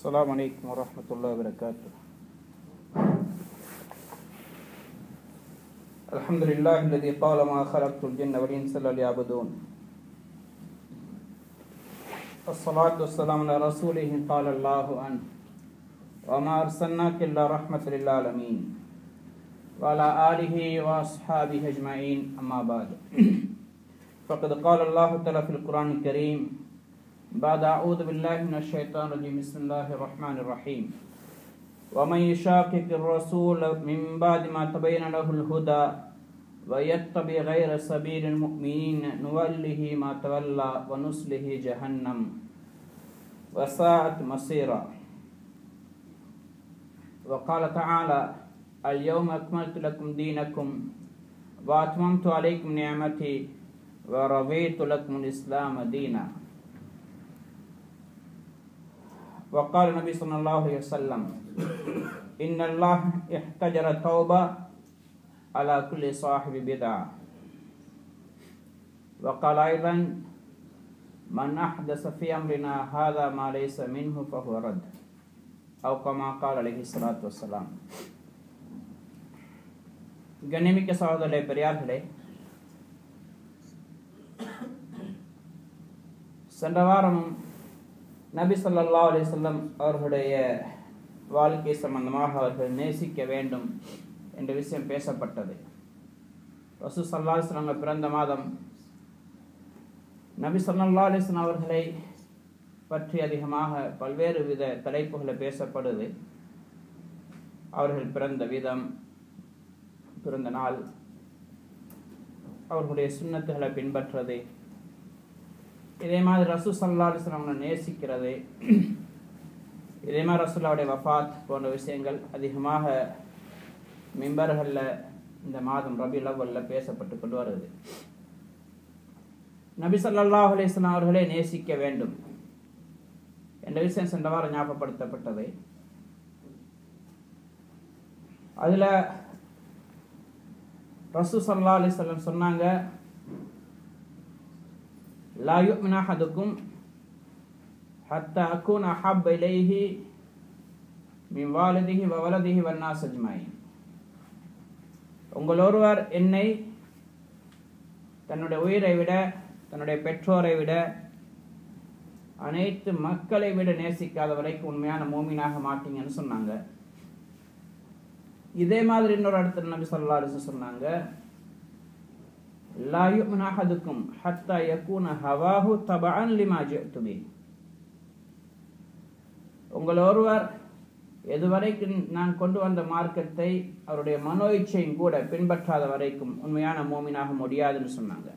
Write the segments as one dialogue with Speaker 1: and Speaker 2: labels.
Speaker 1: السلام عليكم ورحمة الله وبركاته. الحمد لله الذي قال ما خلقت الجن والإنس إلا ليعبدون. الصلاة والسلام على رسوله قال الله عنه وما أرسلناك إلا رحمة للعالمين وعلى آله وأصحابه أجمعين أما بعد. فقد قال الله تعالى في القرآن الكريم بعد أعوذ بالله من الشيطان الرجيم بسم الله الرحمن الرحيم ومن يشاقق الرسول من بعد ما تبين له الهدى ويتبع غير سبيل المؤمنين نوله ما تولى ونصله جهنم وساءت مصيرا. وقال تعالى اليوم أكملت لكم دينكم وأتممت عليكم نعمتي ورضيت لكم الإسلام دينا. وقال النبي صلى الله عليه وسلم إن الله احتجر التوبة على كل صاحب بدعة. وقال أيضا من أحدث في أمرنا هذا ما ليس منه فهو رد أو كما قال عليه الصلاة والسلام. கண்ணியமிக்க சகோதரர்களே, பெரியார்களே, சென்ற வாரமும் நபி ஸல்லல்லாஹு அலைஹி வஸல்லம் அவர்களுடைய வாழ்க்கை சம்பந்தமாக அவர்கள் நேசிக்க வேண்டும் என்ற விஷயம் பேசப்பட்டது. ரசூல் ஸல்லல்லாஹு அலைஹி வஸல்லம் பிறந்த மாதம் நபி ஸல்லல்லாஹு அலைஹி வஸல்லம் அவர்களை பற்றி அதிகமாக பல்வேறு வித தலைப்புகளை பேசப்படுது. அவர்கள் பிறந்த விதம், பிறந்த நாள், அவர்களுடைய சுன்னத்துகளை பின்பற்றுறது, இதே மாதிரி ரசூல் ஸல்லல்லாஹு அலைஹி வஸல்லம் நேசிக்கிறது, இதே மாதிரி ரசூலுல்லாஹ்வுடைய வஃபாத் போன்ற விஷயங்கள் அதிகமாக மிம்பர்களில் இந்த மாதம் ரபியுல் அவ்வல்ல பேசப்பட்டு கொண்டு வருது. நபி ஸல்லல்லாஹு அலைஹி வஸல்லம் அவர்களே நேசிக்க வேண்டும் என்ற விஷயம் சென்ற வாரம் ஞாபகப்படுத்தப்பட்டது. அதில் ரசூல் ஸல்லல்லாஹு அலைஹி வஸல்லம் சொன்னாங்க லா யுமினு அஹதுக்கும் ஹத்தா அகூன அஹப்ப இலைஹி மின் வாலிதிஹி வ வலதிஹி வன்னாஸ் அஜ்மஈன். உங்கள் ஒருவர் என்னை தன்னுடைய உயிரை விட, தன்னுடைய பெற்றோரை விட, அனைத்து மக்களை விட நேசிக்காத வரைக்கும் உண்மையான மூமினாக மாட்டீங்கன்னு சொன்னாங்க. இதே மாதிரி இன்னொரு இடத்துல நபி ஸல்லல்லாஹு அலைஹி வஸல்லம் சொன்னாங்க லா யுமினு அஹதுக்கும் ஹத்தா யகூன ஹவாஹு தபஅன் லிமா ஜிஅது பி. உங்கள் ஒருவர் எதுவரைக்கும் நான் கொண்டு வந்த மார்க்கத்தை அவருடைய மனோ இச்சையும் கூட பின்பற்றாத வரைக்கும் உண்மையான மூமினாக முடியாதுன்னு சொன்னாங்க.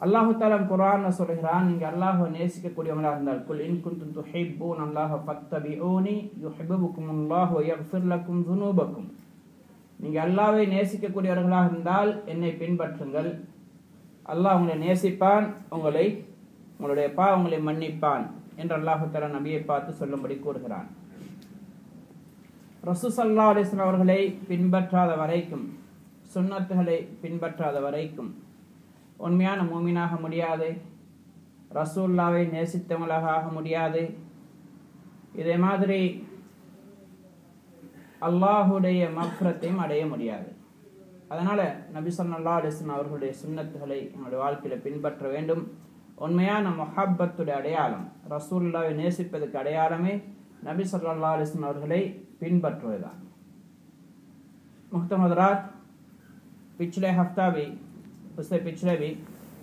Speaker 1: அல்லாஹு தஆலா குர்ஆன்ல சொல்கிறான், நீங்க அல்லாஹ்வை நேசிக்கக்கூடியவங்களா இருந்தால் குல் இன் குன்தும் துஹிப்பூன அல்லாஹ ஃபத்தபிஊனி யுஹிப்புகுமுல்லாஹு வ யக்ஃபிர் லக்கும் ذுனூபக்கும். நீங்க அல்லாஹ்வை நேசிக்கக்கூடியவர்களாக இருந்தால் என்னை பின்பற்றுங்கள், அல்லாஹ் உங்களை நேசிப்பான், உங்களுடைய பாவங்களை மன்னிப்பான் என்று அல்லாஹு தஆலா நபியை பார்த்து சொல்லும்படி கூறுகிறான். ரசூல் ஸல்லல்லாஹு அலைஹி வஸல்லம் அவர்களை பின்பற்றாத வரைக்கும், சுன்னத்துகளை பின்பற்றாத வரைக்கும் உண்மையான மூமினாக முடியாது, ரசூலுல்லாஹ்வை நேசித்தவங்களாக ஆக முடியாது. இதே மாதிரி அல்லாஹுடைய மஃபிரத்தையும் அடைய முடியாது. அதனால நபி ஸல்லல்லாஹு அலைஹி வஸல்லம் அவர்களுடைய சுன்னத்துகளை நம்முடைய வாழ்க்கையில பின்பற்ற வேண்டும். உண்மையான முஹப்பத்துடைய அடையாளம், ரசூலுல்லாஹ்வை நேசிப்பதற்கு அடையாளமே நபி ஸல்லல்லாஹு அலைஹி வஸல்லம் அவர்களை பின்பற்றுவதுதான். मुहतरम पिछले हफ्ता भी, उससे पिछले भी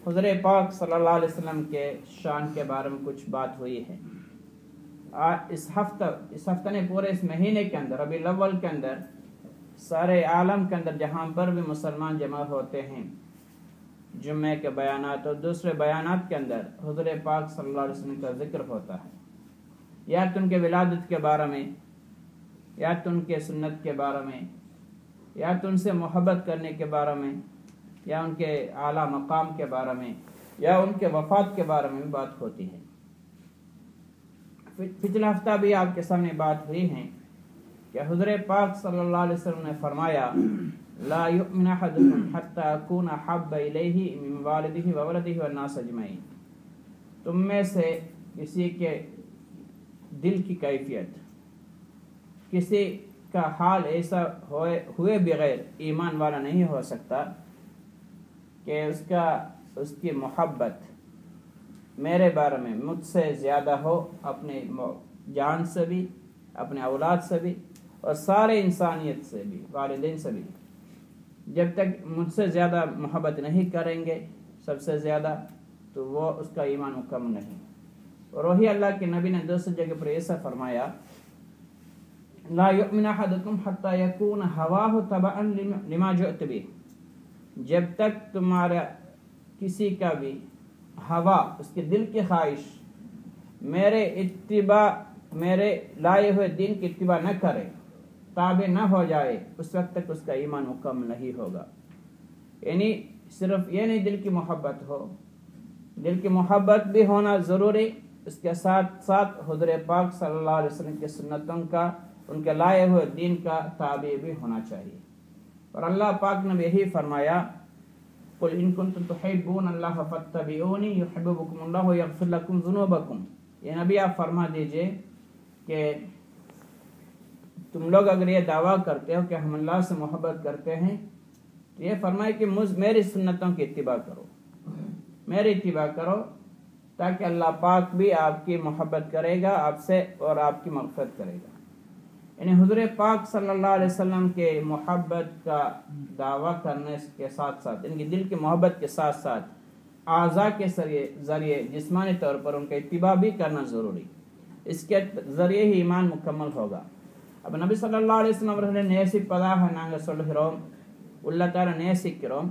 Speaker 1: हुज़ूर पाक सल्लल्लाहु अलैहि वसल्लम के शान के बारे में कुछ बात हुई है. इस हफ्ते ने पूरे इस महीने के अंदर, रबीउल अव्वल के अंदर, सारे आलम के अंदर जहाँ पर भी मुसलमान जमा होते हैं, जुम्मे के बयानात और दूसरे बयानात के अंदर हुज़ूर पाक सल्लल्लाहु अलैहि वसल्लम का जिक्र होता है, या तो उनके विलादत के बारे में, या तो उनके सुन्नत के बारे में, या तो उनसे मोहब्बत करने के बारे में, या उनके आला मकाम के बारे में, या उनके वफात के बारे में भी बात होती है. पिछला हफ्ता भी आपके सामने बात हुई है कि हुज़ूर पाक सल्लल्लाहु अलैहि वसल्लम ने फरमाया ला युमिनु अहदुकुम हत्ता अकूना अहब्ब इलैहि मिन वालिदिही व वलदिही वन्नास अजमईन. तुम में से किसी के दिल की कैफियत, किसी का हाल ऐसा हुए बगैर ईमान वाला नहीं हो सकता कि उसकी मोहब्बत मेरे बारे में मुझसे ज़्यादा हो, अपने जान से भी, अपने औलाद से भी और सारे इंसानियत से भी, वालिदैन से भी। जब तक मुझसे ज़्यादा मोहब्बत नहीं करेंगे सबसे ज़्यादा, तो वो उसका ईमान मुकम्मल नहीं। और वही अल्लाह के नबी ने दूसरी जगह पर ऐसा फरमाया, ला युमिनु अहदुकुम हत्ता यकून हवाहु तबअन लिमा जिअतु बिह। जब तक तुम्हारा किसी का भी हवा, उसके दिल की ख्वाहिश मेरे लाए हुए दिन की इत्तिबा न करे, ताबे न हो जाए, उस वक्त तक उसका ईमान मुकम्मल नहीं होगा। यानी सिर्फ ये नहीं दिल की मोहब्बत हो, दिल की मोहब्बत भी होना ज़रूरी, इसके साथ साथ हुज़ूर पाक सल्लल्लाहु अलैहि वसल्लम की सुन्नतों का, उनके लाए हुए दीन का ताबे भी होना चाहिए। और अल्लाह पाक ने यही फरमाया, कुल इन कुंतुम तुहिब्बून अल्लाह फत्तबिऊनी युहिब्बुकुमुल्लाहु व यग़फिर लकुम ज़ुनूबकुम। ये नबी आप फरमा दीजिए कि तुम लोग अगर ये दावा करते हो कि हम अल्लाह से मोहब्बत करते हैं, तो ये फरमाए कि मेरी सुन्नतों की इत्तिबा करो, मेरी इत्तिबा करो, ताकि अल्लाह पाक भी आपकी मोहब्बत करेगा आपसे और आपकी मग़फ़िरत करेगा। यानी हुज़ूर पाक सल्लल्लाहु अलैहि वसल्लम के मोहब्बत का दावा करने के साथ साथ, इनकी दिल की मोहब्बत के साथ साथ आज़ा के ज़रिए जिस्मानी तौर पर उनका इत्तिबा भी करना ज़रूरी। इसके ज़रिए ही ईमान मुकम्मल होगा। अब नबी सल्लल्लाहु अलैहि वसल्லம் அவர்களை நேசிப்பதாக நாங்கள் சொல்கிறோம், உள்ளத்தார நேசிக்கிறோம்,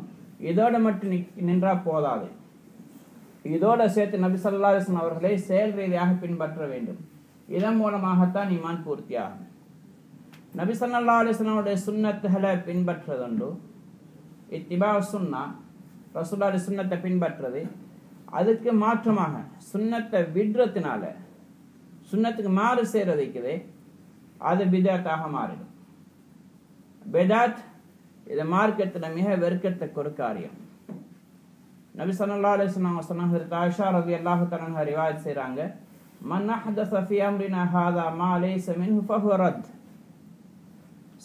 Speaker 1: இதோடு மட்டும் நின்றா போதாது, இதோடு சேர்த்து நபி ஸல்லல்லாஹு அலைஹி வஸல்லம் அவர்களை செயல் ரீதியாக பின்பற்ற வேண்டும். இதன் மூலமாகத்தான் ஈமான் பூர்த்தியாகும். நபி ஸல்லல்லாஹு அலைஹி வஸல்லம் உடைய சுன்னத்துகளை பின்பற்றுவதுண்டு, இத்திபா சுன்னா, ரசூலுல்லாஹி சுன்னத்தை பின்பற்றுறது. அதுக்கு மாற்றமாக சுன்னத்தை விடுறதுனால, சுன்னத்துக்கு மாறு செய்யறதுக்குது, அது பிதாத்தாக மாறிடும். பிதாத் இது மார்க்கத்தில் மிக வெறுக்கத்தக்க ஒரு காரியம். நபி ஸல்லல்லாஹு அலைஹி வஸல்லம் சொன்னாங்க, ஆயிஷா ரலியல்லாஹு தஆலா அன்ஹா ரிவாயத் செய்றாங்க, மன் அஹதஸ ஃபீ அம்ரினா ஹாதா மா லைஸ மின்ஹு ஃபஹுவ ரத்.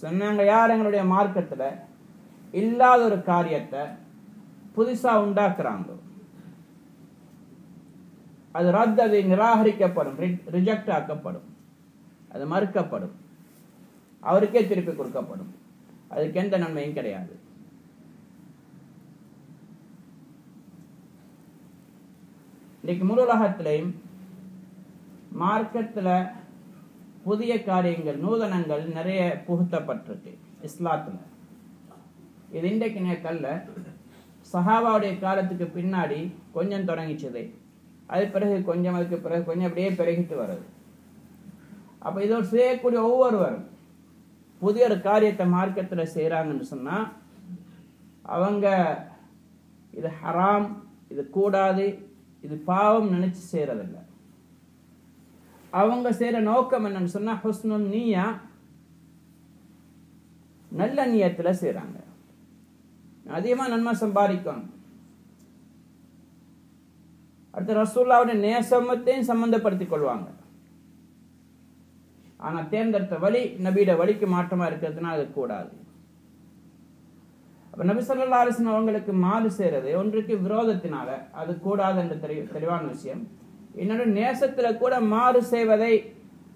Speaker 1: சொன்னாங்க, யார் எங்களுடைய மார்க்கத்தில் இல்லாத ஒரு காரியத்தை புதுசா உண்டாக்குறாங்களோ அது ரத், அது நிராகரிக்கப்படும், ரிஜெக்ட் ஆக்கப்படும், அது மறுக்கப்படும், அவருக்கே திருப்பி கொடுக்கப்படும், அதுக்கு எந்த நன்மையும் கிடையாது. இன்னைக்கு முழு உலகத்திலையும் மார்க்கத்தில் புதிய காரியங்கள், நூதனங்கள் நிறைய புகுத்தப்பட்டிருக்கு இஸ்லாத்தில். இது இன்றைக்கு நேக்கல்ல, சஹாபாவுடைய காலத்துக்கு பின்னாடி கொஞ்சம் தொடங்கிச்சது, அது பிறகு கொஞ்சம், அதுக்கு பிறகு கொஞ்சம் அப்படியே பெருகிட்டு வருது. அப்போ இதோடு செய்யக்கூடிய ஒவ்வொருவரும் புதிய ஒரு காரியத்தை மார்க்கத்தில் செய்கிறாங்கன்னு சொன்னால், அவங்க இது ஹராம், இது கூடாது, இது பாவம் நினைச்சு செய்யறதில்லை. அவங்க செய்யற நோக்கம் என்னன்னு சொன்னா ஹுஸ்னுன் நிய்யா, நல்ல நியத்துல செய்யறாங்க, அதிகமா நன்மை சம்பாதிக்கணும், அடுத்த ரசூலுல்லாஹ்வுடைய நேசமத்தையும் சம்பந்தப்படுத்திக் கொள்வாங்க. ஆனா தேர்ந்தெடுத்த வழி நபியோட வழிக்கு மாற்றமா இருக்கிறதுனால அது கூடாது. அப்ப நபி ஸல்லல்லாஹு அலைஹி வஸல்லம் அவங்களுக்கு மாறு செய்யறது ஒன்றுக்கு விரோதத்தினால அது கூடாது என்ற தெளிவான விஷயம். இன்னொரு நேசத்துல கூட மாறு செய்வதை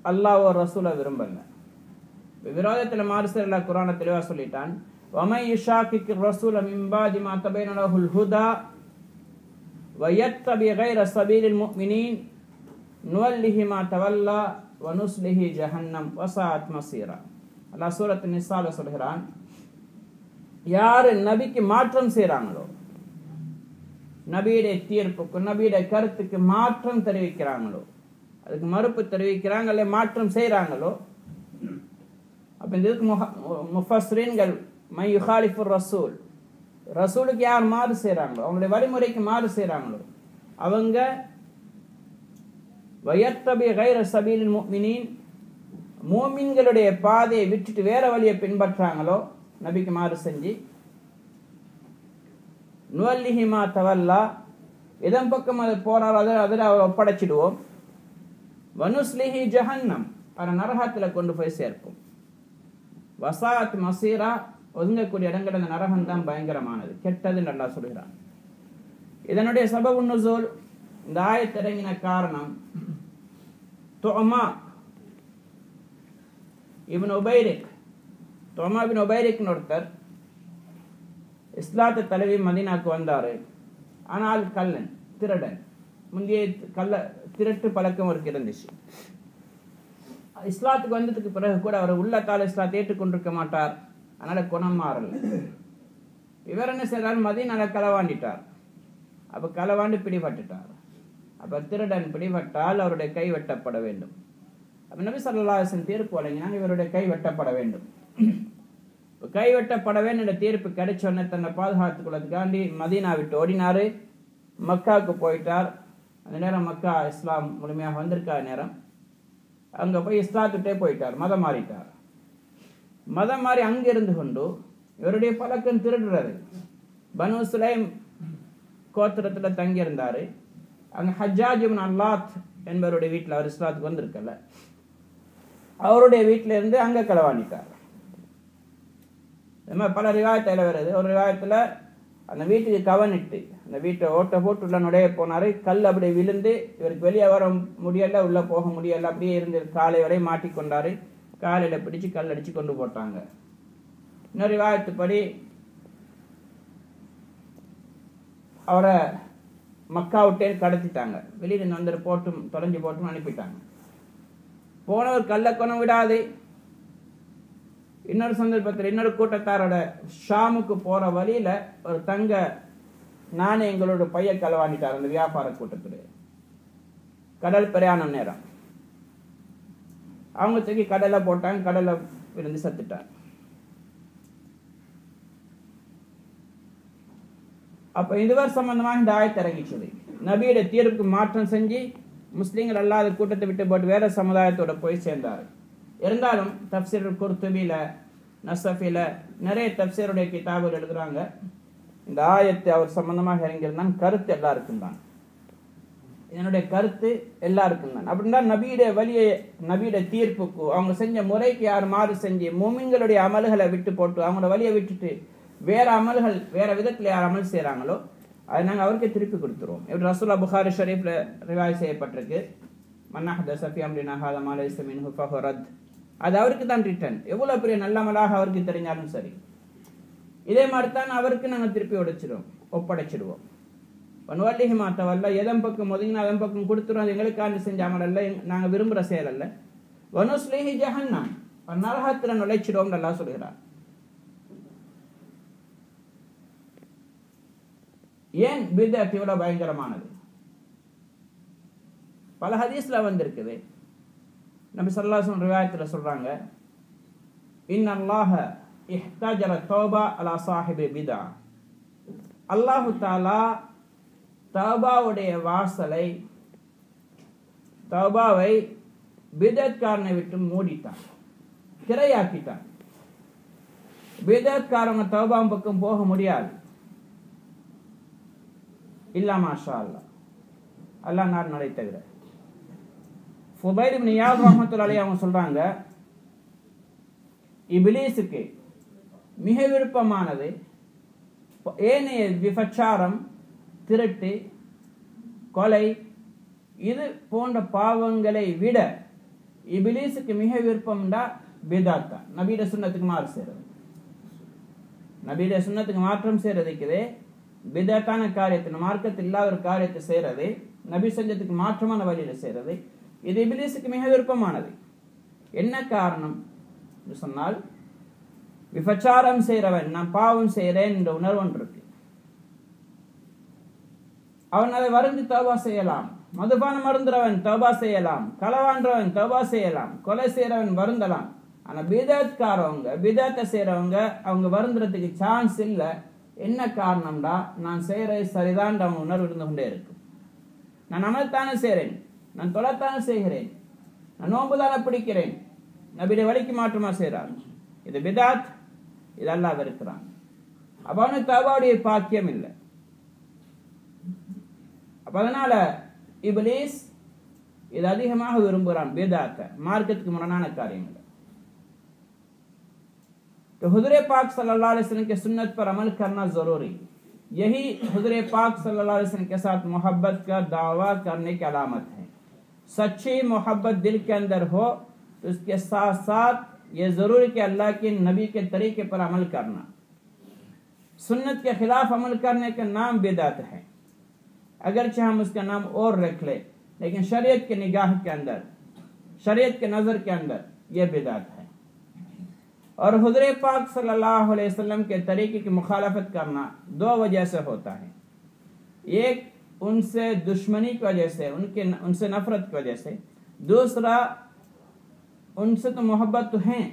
Speaker 1: அல்லாஹ் ஒரு ரசூலை விரும்பல. விரோதத்துல மாறு செய்யல, குர்ஆன்ல தெளிவா சொல்லிட்டான், வமை யுஷாக்கிக்கு ரசூல மின் பாதி மா தபைன லஹுல் ஹுதா வயத்தபி கைர சபீலில் முஃமினீன் நுவல்லிஹி மா தவல்லா வனுஸ்லிஹி ஜஹன்னம் வஸாஅத் மஸீரா. அல்லாஹ் சூரத் நிஸால சொல்கிறான், யார் நபிக்கு மாற்றம் செய்றாங்களோ, நபியுடைய தீர்ப்புக்கு, நபியுடைய கருத்துக்கு மாற்றம் தெரிவிக்கிறாங்களோ, அதுக்கு மறுப்பு தெரிவிக்கிறாங்களே, மாற்றம் செய்கிறாங்களோ, அப்ப இதுக்கு முஃபஸ்ஸிரீன்கள் மை யுகாலிஃபுர் ரசூல், ரசூலுக்கு யார் மாறு செய்கிறாங்களோ, அவங்களுடைய வழிமுறைக்கு மாறு செய்கிறாங்களோ, அவங்க வயத்தபி கைர சபீலில் முஃமினீன், மூமின்களுடைய பாதையை விட்டுட்டு வேற வழியை பின்பற்றாங்களோ, நபிக்கு மாறு செஞ்சு, நுவல்லிஹி மா தவல்லா, இதன் பக்கம் அது போனாலும் அதில் அவரை ஒப்படைச்சிடுவோம், வனுஸ்லிஹி ஜஹன்னம், அவரை நரகத்தில் கொண்டு போய் சேர்ப்போம். வசாத் மசீரா, ஒதுங்கக்கூடிய இடங்கள் அந்த நரகம் தான் பயங்கரமானது, கெட்டதுன்னு அல்லாஹ் சொல்கிறான். இதனுடைய சபபு நுசூல், இந்த ஆயத் இறங்கின காரணம் துஅமா இப்னு உபைரிக், துஅமா இப்னு உபைரிக்னு ஒருத்தர் இஸ்லாத்தை தழுவி மதீனாக்கு வந்தாரு. ஆனால் கள்ளன், திருடன், முந்தைய திருட்டு பழக்கம் அவருக்கு இருந்துச்சு. இஸ்லாத்துக்கு வந்ததுக்கு பிறகு கூட அவர் உள்ளத்தால் இஸ்லாத்தை ஏற்றுக்கொண்டிருக்க மாட்டார். அதனால குணம் மாறல. இவர் என்ன செய்றார், மதீனால களவாண்டிட்டார். அப்ப களவாண்டு பிடிபட்டுட்டார். அப்ப திருடன் பிடிபட்டால் அவருடைய கை வெட்டப்பட வேண்டும். அப்ப நபி ஸல்லல்லாஹு அலைஹி வஸல்லம் தீர்ப்பு வழங்கினாங்க, இவருடைய கை வெட்டப்பட வேண்டும். கை வெட்டப்பட வேண்டும் என்ற தீர்ப்பு கிடைச்சோன்னே தன்னை பாதுகாத்துக் கொள்வதற்காண்டி மதீனா விட்டு ஓடினாரு. மக்காவுக்கு போயிட்டார். அந்த நேரம் மக்கா இஸ்லாம் முழுமையாக வந்திருக்காத நேரம். அங்க போய் இஸ்லாத்துட்டே போயிட்டார், மதம் மாறிட்டார். மதம் மாறி அங்க இருந்து கொண்டு இவருடைய பழக்கம் திருடுறது. பனு சுலைம் கோத்திரத்துல தங்கி இருந்தாரு. அங்க ஹஜ்ஜாஜ் இப்னு அல்லாத் என்பவருடைய வீட்டில், அவர் இஸ்லாத்துக்கு வந்திருக்கல, அவருடைய வீட்டில இருந்து அங்க களவாண்டிட்டார். பல ரிவாயத்தில் வருது. ஒரு ரிவாயத்துல அந்த வீட்டுக்கு கவனிட்டு அந்த வீட்டை ஓட்ட போட்டு உள்ள நுழைய போனாரு. கல் அப்படி விழுந்து இவருக்கு வெளியே வர முடியல, உள்ள போக முடியல, அப்படியே இருந்து காலை வரை மாட்டிக்கொண்டாரு. காலையில பிடிச்சு கல் அடிச்சு கொண்டு போட்டாங்க. இன்னொரு ரிவாயத்துப்படி அவரை மக்கா விட்டே கடத்திட்டாங்க. வெளியில வந்து போட்டும் தொலைஞ்சு போட்டும் அனுப்பிட்டாங்க. போனவர் கல்ல கொணம் விடாது. இன்னொரு சந்தர்ப்பத்தில் இன்னொரு கூட்டத்தாரோட ஷாமுக்கு போற வழியில ஒரு தங்க நாணயங்களோட பைய களவாண்டிட்டார். அந்த வியாபார கூட்டத்துடைய கடல் பிரயாணம் நேரம் அவங்க தூக்கி கடலை போட்டாங்க. கடலை விழுந்து சத்துட்டார். அப்ப இதுவர் சம்பந்தமாக இந்த ஆயத்து இறங்கிச்சது. நபியுடைய தீர்ப்புக்கு மாற்றம் செஞ்சு முஸ்லீம்கள் அல்லாத கூட்டத்தை விட்டு போட்டு வேற சமுதாயத்தோட போய் சேர்ந்தார். இருந்தாலும் தப்சீர் குர்துபில, நஸஃபில நிறைய தப்சீருடைய கிதாபுகள் எழுதுறாங்க. இந்த ஆயத்தை அவர் சம்பந்தமாக இறங்கியிருந்தான். கருத்து எல்லாருக்கும் தான், இதனுடைய கருத்து எல்லாருக்கும் தான். அப்படின்னா நபியுடைய வழியை, நபியுடைய தீர்ப்புக்கு, அவங்க செஞ்ச முறைக்கு யார் மாறு செஞ்சு முமின்களுடைய அமல்களை விட்டு போட்டு அவங்களோட வழியை விட்டுட்டு வேற அமல்கள் வேற விதத்தில் யார் அமல் செய்யறாங்களோ அதை நாங்கள் அவருக்கே திருப்பி கொடுத்துருவோம். எப்படி ரசூலுல்லாஹ் புகாரி ஷரீஃப்ல ரிவாய் செய்யப்பட்டிருக்கு, மன்னஹதஸ ஃபீ அம்ரினா ஹாதா மா லைஸ மின்ஹு ஃபஹுவ ரத். அது அவருக்கு தான் ரிட்டர்ன். எவ்வளவு பெரிய நல்ல அமலாக அவருக்கு தெரிஞ்சாலும் சரி, இதே மாதிரி தான் அவருக்கு நாங்கள் திருப்பி ஒப்படைச்சிடுவோம். வன்வல்லிஹி மா தவல்லா, எதன் பக்கம் ஒதுங்கினா அதன் பக்கம் கொடுத்துருவோம். அது எங்களுக்காண்டி செஞ்ச அமல் அல்ல, நாங்கள் விரும்புகிற செயல் அல்ல. வனுஸ்லிஹி ஜஹன்னம், நரகத்தில் நுழைச்சிடுவோம் அல்லாஹ் சொல்கிறார். ஏன் பித்அத் இவ்வளவு பயங்கரமானது? பல ஹதீஸ்ல வந்திருக்குது. நபி ஸல்லல்லாஹு அலைஹி வஸல்லம் ரிவாயத்துல சொல்றாங்க, இன்னல்லாஹ இஹ்தஜர தௌபா அலா சாஹிபி பிதா. அல்லாஹ் தஆலா தௌபாவுடைய வாசலை, தௌபாவை பிதத்காரனை விட்டு மூடிட்டான், திரையாக்கிட்டான். பிதத்காரங்க தௌபா பக்கம் போக முடியாது. இல்லா மாஷா அல்லாஹ், அல்லாஹ் நாடு நடை தவிர. ஃபுதைல் இப்னு இயாத் ரஹ்மத்துல்லாஹி அலைஹி அவங்க சொல்றாங்க, இப்லீஸுக்கு மிக விருப்பமானது ஏனைய விபச்சாரம், திருட்டு, கொலை, இது போன்ற பாவங்களை விட இப்லீஸுக்கு மிக விருப்பம்டா பிதாத் தான். நபியுடைய சுன்னத்துக்கு மாறு செய்யறது, நபியுடைய சுன்னத்துக்கு மாற்றம் செய்யறதுக்குதே பிதத்தான காரியத்தை, மார்க்கத்தில் இல்லாத ஒரு காரியத்தை செய்யறது, நபி செஞ்சதுக்கு மாற்றமான வழியில செய்யறது, இது இப்லீஸுக்கு மிக விருப்பமானது. என்ன காரணம் சொன்னால், விபச்சாரம் செய்யறவன் நான் பாவம் செய்யறேன் என்ற உணர்வு ஒன்று இருக்கு. அவன் அதை வருந்தி தௌபா செய்யலாம். மதுபானம் மருந்துறவன் தௌபா செய்யலாம், களவான்றவன் தௌபா செய்யலாம், கொலை செய்யறவன் வருந்தலாம். ஆனா பிதத்காரவங்க, பிதத்தை செய்யறவங்க அவங்க வருந்துறதுக்கு சான்ஸ் இல்லை. என்ன காரணம்டா, நான் செய்யறது சரிதான் அவங்க உணர்வு இருந்து கொண்டே இருக்கும். நான் அமல்தானே செய்கிறேன், நான் தொலைத்தானே செய்கிறேன், நான் நோம்புதானே பிடிக்கிறேன், நபியுடைய வழிக்கு மாற்றமா செய்கிறார். இது பிதாத், இது அல்லாஹ் வெறுக்கிறான். அப்ப அவனுக்கு தௌபாவுடைய பாக்கியம் இல்லை. அப்ப அதனால இப்லீஸ் இது அதிகமாக விரும்புகிறான் பிதாத்தை, மார்க்கத்துக்கு முரணான காரியங்கள். तो हुजूर पाक सल्लल्लाहु अलैहि वसल्लम के सुन्नत पर अमल करना जरूरी, यही हुजूर पाक सल्लल्लाहु अलैहि वसल्लम के साथ मोहब्बत का दावा करने की अलामत है। सच्ची मोहब्बत दिल के अंदर हो तो उसके साथ साथ ये जरूरी कि अल्लाह के नबी के तरीके पर अमल करना। सुन्नत के खिलाफ अमल करने का नाम बिदअत है, अगरचे हम उसका नाम और रख ले, लेकिन शरीयत के निगाह के अंदर, शरीयत के नज़र के अंदर यह बिदअत है। और हुज़ूर पाक सल्लल्लाहु अलैहि वसल्लम के तरीके की मुखालफत करना दो वजह से होता है। एक उनसे दुश्मनी की वजह से, उनसे नफरत की वजह से, दूसरा उनसे तो मोहब्बत तो हैं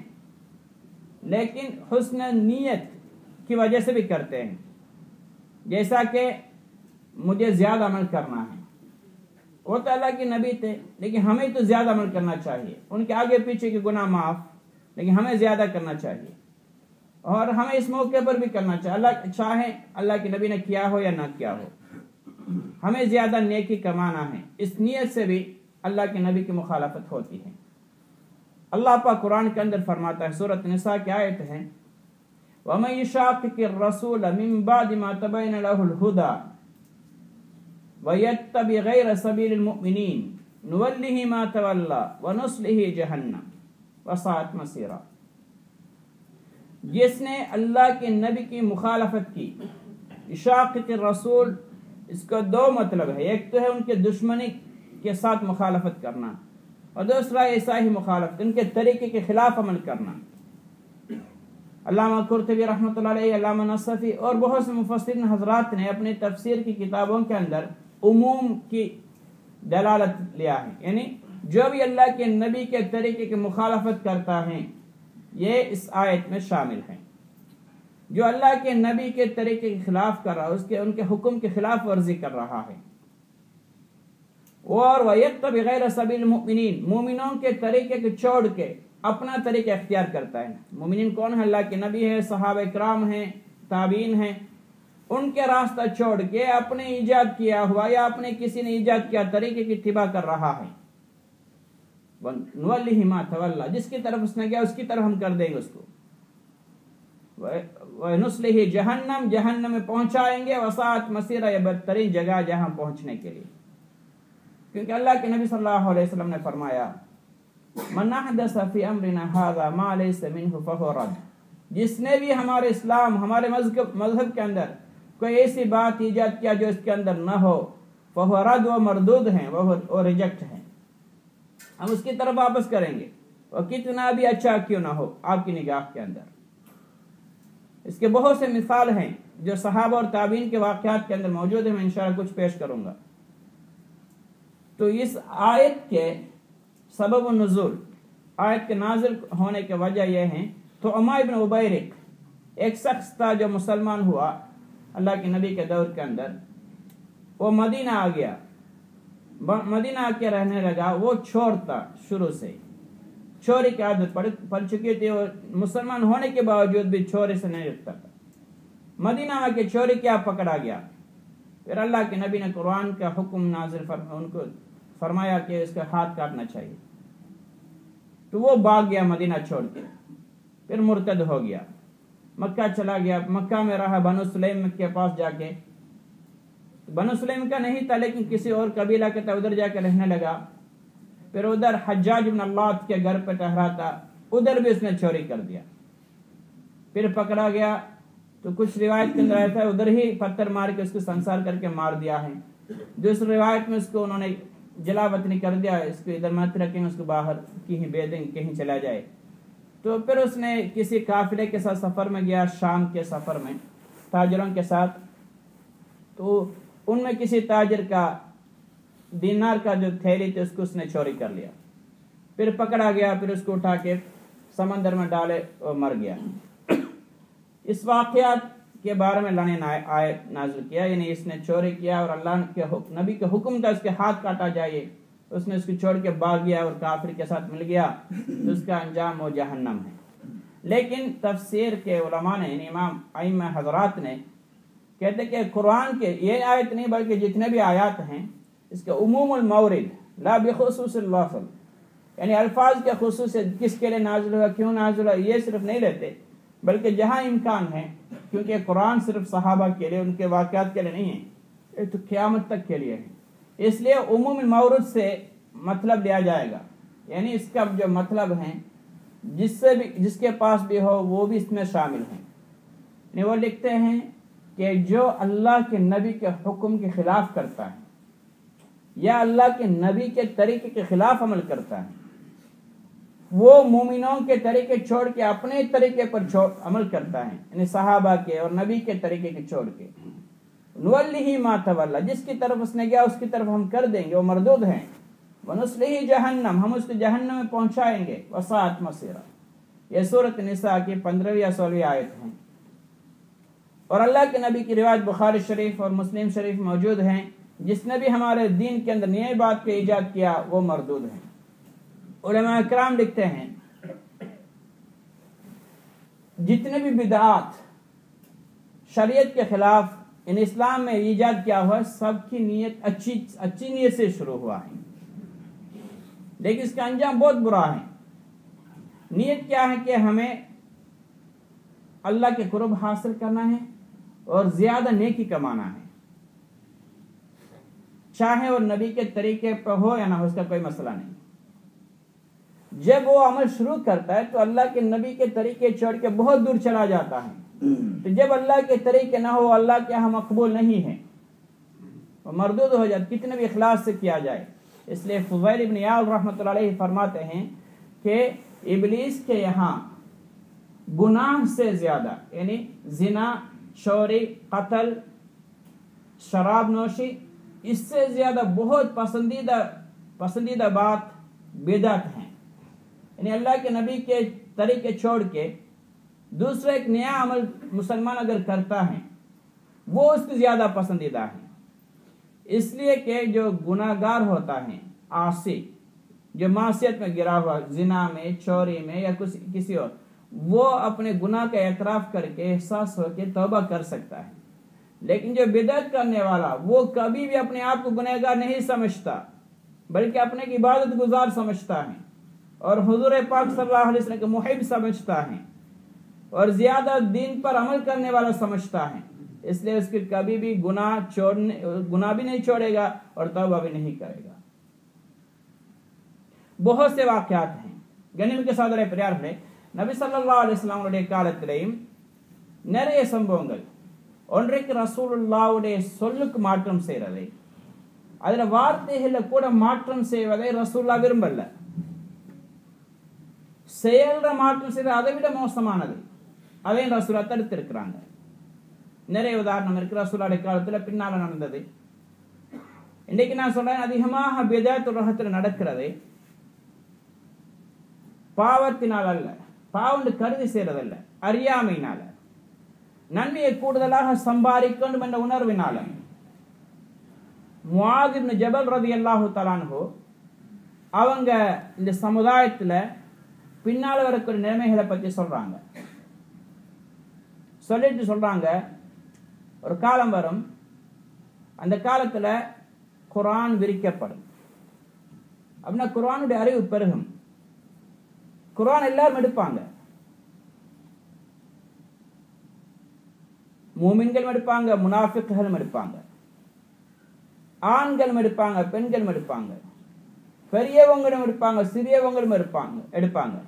Speaker 1: लेकिन हुस्न नीयत की वजह से भी करते हैं। जैसा कि मुझे ज्यादा अमल करना है, वो तो अल्लाह के नबी थे लेकिन हमें तो ज्यादा अमल करना चाहिए, उनके आगे पीछे के गुनाह माफ, लेकिन हमें ज्यादा करना चाहिए और हमें इस मौके पर भी करना चाहिए। अल्लाह चाहे अल्लाह के नबी ने किया हो या ना किया हो, हमें ज्यादा नेकी कमाना है, इस नियत से भी अल्लाह के नबी की मुखालफत होती है। अल्लाह पाक कुरान के अंदर फरमाता है, सूरत निसा की आयत है, वमन युशाक़िक़िर रसूल मिन बादि मा तबय्यन लहुल हुदा वयत्तबि गैर सबीलिल मुमिनीन नुवल्लिहि मा तवल्ला व नुस्लिहि जहन्नम वसाअत मसीरा। जिसने अल्लाह के नबी की मुखालफत की, युशाक़िक़िर रसूल, इसका दो मतलब है, एक तो है उनके दुश्मनी के साथ मुखालफत करना और दूसरा ऐसा ही मुखालफत, उनके तरीके के खिलाफ अमल करना। अल्लामा कुर्तुबी रहमतुल्लाह अलैहि, अल्लामा नसफी और बहुत से मुफस्सिरीन हजरात ने अपने तफसीर की किताबों के अंदर उमूम की दलालत लिया है, यानी जो भी अल्लाह के नबी के तरीके की मुखालफत करता है ये इस आयत में शामिल है। जो अल्लाह के नबी के तरीके के खिलाफ कर रहा है, उसके उनके हुक्म के खिलाफ वर्जी कर रहा है। और वयत्तबि गैर सबीलिल मुमिनीन, मोमिनों के तरीके को छोड़ के अपना तरीका इख्तियार करता है। मोमिनीन कौन है? अल्लाह के नबी है, सहाबा इकराम हैं, ताबीन हैं, उनके रास्ता छोड़ के अपने ईजाद किया हुआ या अपने किसी ने ईजाद किया तरीके की इत्तिबा कर रहा है। नुवल्लिहि मा तवल्ला, जिसकी तरफ उसने गया उसकी तरफ हम कर देंगे उसको। व नुस्लिहि जहन्नम, जहन्नम में पहुंचाएंगे। वसाअत मसीरा, यह बदतरीन जगह जहां पहुंचने के लिए, क्योंकि अल्लाह के नबी सल्लल्लाहु अलैहि वसल्लम ने फरमाया, मन अहदस फी अमरिना हाज़ा मा लैसा मिन्हु फहुव रद्द। जिसने भी हमारे इस्लाम, हमारे मजहब के अंदर कोई ऐसी बात ईजाद किया जो इसके अंदर न हो, फहुव रद्द, वो मरदूद हैं, वो रिजेक्ट हैं, हम उसकी तरफ वापस करेंगे, वो कितना भी अच्छा क्यों ना हो आपकी निगाह के अंदर। इसके बहुत से मिसाल हैं जो सहाबा और ताबीन के वाक़यात के अंदर मौजूद है, मैं इंशाअल्लाह कुछ पेश करूंगा। तो इस आयत के सबब नुज़ूल, आयत के नाजिल होने की वजह यह है, तो उमा इब्न उबैरिक एक शख्स था जो मुसलमान हुआ अल्लाह के नबी के दौर के अंदर। वो मदीना आ गया, मदीना आके रहने लगा। वो चोर था, शुरू से चोरी की आदत पड़ चुकी थी, और मुसलमान होने के बावजूद भी चोरी से नहीं रुकता था। मदीना आके चोरी किया, पकड़ा गया। फिर अल्लाह के नबी ने कुरान का हुक्म नाजिल उनको फरमाया कि इसका हाथ काटना चाहिए। तो वो भाग गया मदीना छोड़ के, फिर मुर्तद हो गया, मक्का चला गया। मक्का में रहा, बनु सुलैम के पास जाके, बनु सुलैम का नहीं था लेकिन किसी और कबीला के था, उधर जाके रहने लगा। फिर उधर हज्जाज इब्न अल्लात के घर पे ठहरा था, उधर भी उसने चोरी कर दिया। फिर पकड़ा गया तो कुछ रिवायत के अंदर आया था उधर ही पत्थर मार के उसको संसार करके मार दिया है। दूसरी रिवायत में उसको उन्होंने जलावतनी कर दिया, इसको इधर मत रखेंगे, उसको बाहर कहीं भेज देंगे, कहीं चला जाए। तो फिर उसने किसी काफिले के साथ सफर में गया, शाम के सफर में ताजरों के साथ। तो उनमें किसी ताजर का दीनार का जो थैली थी उसको उसने चोरी कर लिया। फिर पकड़ा गया, फिर उसको उठा के समंदर में डाले और मर गया। इस वाक़यात के बारे में अल्लाह ने आयत नाज़िल किया, यानी इसने चोरी किया और अल्लाह के नबी के हुक्म था उसके हाथ काटा जाए, उसने उसको छोड़ के भाग गया और काफिर के साथ मिल गया, तो उसका अंजाम वो जहन्नम है। लेकिन तफसीर के उलमा ने, इमाम अइम्मा हज़रात ने कहते कि कुरान के ये आयत नहीं बल्कि जितने भी आयात हैं इसके उमूमुल मौरिद, ला बिखुसूस लफ्ज़, यानी अल्फाज के खुसूसियत किसके लिए नाज़िल हुआ, क्यों नाज़िल हुआ, ये सिर्फ नहीं लेते, बल्कि जहाँ इम्कान है, क्योंकि कुरान सिर्फ सहाबा के लिए, उनके वाक़यात के लिए नहीं है, ये तो क़यामत तक के लिए है, इसलिए उमूम मौरूद से मतलब लिया जाएगा, यानी इसका जो मतलब है जिससे भी, जिसके पास भी हो वो भी इसमें शामिल हैं। वो लिखते हैं कि जो अल्लाह के नबी के हुक्म के खिलाफ करता है या अल्लाह के नबी के तरीके के खिलाफ अमल करता है, वो मोमिनों के तरीके छोड़ के अपने तरीके पर अमल करता है, यानी सहाबा के और नबी के तरीके के छोड़ के, नुवल्लिही मा तवल्ला, जिसकी तरफ उसने गया उसकी तरफ हम कर देंगे, वो मरदूद हैं, वनुस्लिही जहन्नम, हम उसको जहन्नम में पहुंचाएंगे, वसाअत मसीरा। यह सूरत निसा की 15वीं या 16वीं आयत है। और अल्लाह के नबी की रिवायत बुखारी शरीफ और मुस्लिम शरीफ मौजूद हैं, जिसने भी हमारे दीन के अंदर नई बात को ईजाद किया वो मरदूद है। उलमा इकराम लिखते हैं जितने भी बिदआत शरीयत के खिलाफ इन इस्लाम में ईजाद किया हुआ, सबकी नीयत अच्छी नीयत से शुरू हुआ है, लेकिन इसका अंजाम बहुत बुरा है। नीयत क्या है कि हमें अल्लाह के कुर्ब हासिल करना है और ज्यादा नेकी कमाना है, चाहे और नबी के तरीके पर हो या ना हो, उसका कोई मसला नहीं। जब वो अमल शुरू करता है तो अल्लाह के नबी के तरीके छोड़ के बहुत दूर चला जाता है, तो जब अल्लाह के तरीके ना हो, अल्लाह के यहाँ मकबूल नहीं है, वो मरदूद हो जाता, कितने भी इखलास से किया जाए। इसलिए फुज़ैल इब्न इयाद रहमतुल्लाह अलैहि फरमाते हैं कि इब्लीस के यहाँ गुनाह से ज्यादा, यानी जिना, चोरी, कत्ल, शराब नोशी, इससे ज्यादा बहुत पसंदीदा बात बिदअत है, यानी अल्लाह के नबी के तरीके छोड़ के दूसरा एक नया अमल मुसलमान अगर करता है वो उसकी ज्यादा पसंदीदा है। इसलिए कि जो गुनाहगार होता है, आसी, जो मासियत में गिरा हुआ, जिना में, चोरी में या कुछ किसी और, वो अपने गुनाह का एतराफ करके एहसास होकर तौबा कर सकता है, लेकिन जो बिदअत करने वाला वो कभी भी अपने आप को गुनहगार नहीं समझता, बल्कि अपने की इबादत गुजार समझता है और हुजूर पाक सल्लल्लाहु अलैहि वसल्लम के मुहिब समझता है और ज्यादा दीन पर अमल करने वाला समझता है, इसलिए उसके कभी भी गुनाह भी नहीं छोड़ेगा और तौबा भी नहीं करेगा। बहुत से वाक़यात हैं கண்ணியமிக்க சகோதர பெரியார்களே, நபி ஸல்லல்லாஹு அலைஹி வஸல்லம் காலத்திலேயும் நிறைய சம்பவங்கள், ஒன்றைக்கு ரசூலுல்லாஹ்வுடைய சொல்லுக்கு மாற்றம் செய்யறதை, அதுல வார்த்தைகளை கூட மாற்றம் செய்வதை ரசூலுல்லாஹ் விரும்பல, செயல்ற மாற்றம் செய்த அதை விட மோசமானது, அதையும் ரசூலுல்லாஹ் தடுத்திருக்கிறாங்க. நிறைய உதாரணம் இருக்கு ரசூலுல்லாஹ்வுடைய காலத்துல பின்னால நடந்தது. இன்னைக்கு நான் சொல்றேன், அதிகமாக பிதஅத் உலகத்தில் நடக்கிறது பாவத்தினால் அல்ல, பாவம் கருதி செய்யறதல்ல, அறியாமையினால, நன்மையை கூடுதலாக சம்பாதிக்கணும் என்ற உணர்வினால. முஆத் இப்னு ஜபல் ரலியல்லாஹு தஆலா அன்ஹு அவங்க இந்த சமுதாயத்துல பின்னால வரக்கூடிய நிலைமைகளை பத்தி சொல்றாங்க. சொல்றாங்க ஒரு காலம் வரும், அந்த காலத்துல குர்ஆன் விரிக்கப்படும், அப்படின்னா குர்ஆனுடைய அறிவு பெருகும், குர்ஆன் எல்லாரும் எடுப்பாங்க, மூமின்கள் எடுப்பாங்க, முனாஃபிக்குகள் எடுப்பாங்க, ஆண்கள் எடுப்பாங்க, பெண்கள் எடுப்பாங்க, பெரியவங்களும் எடுப்பாங்க, சிறியவங்களும் எடுப்பாங்க,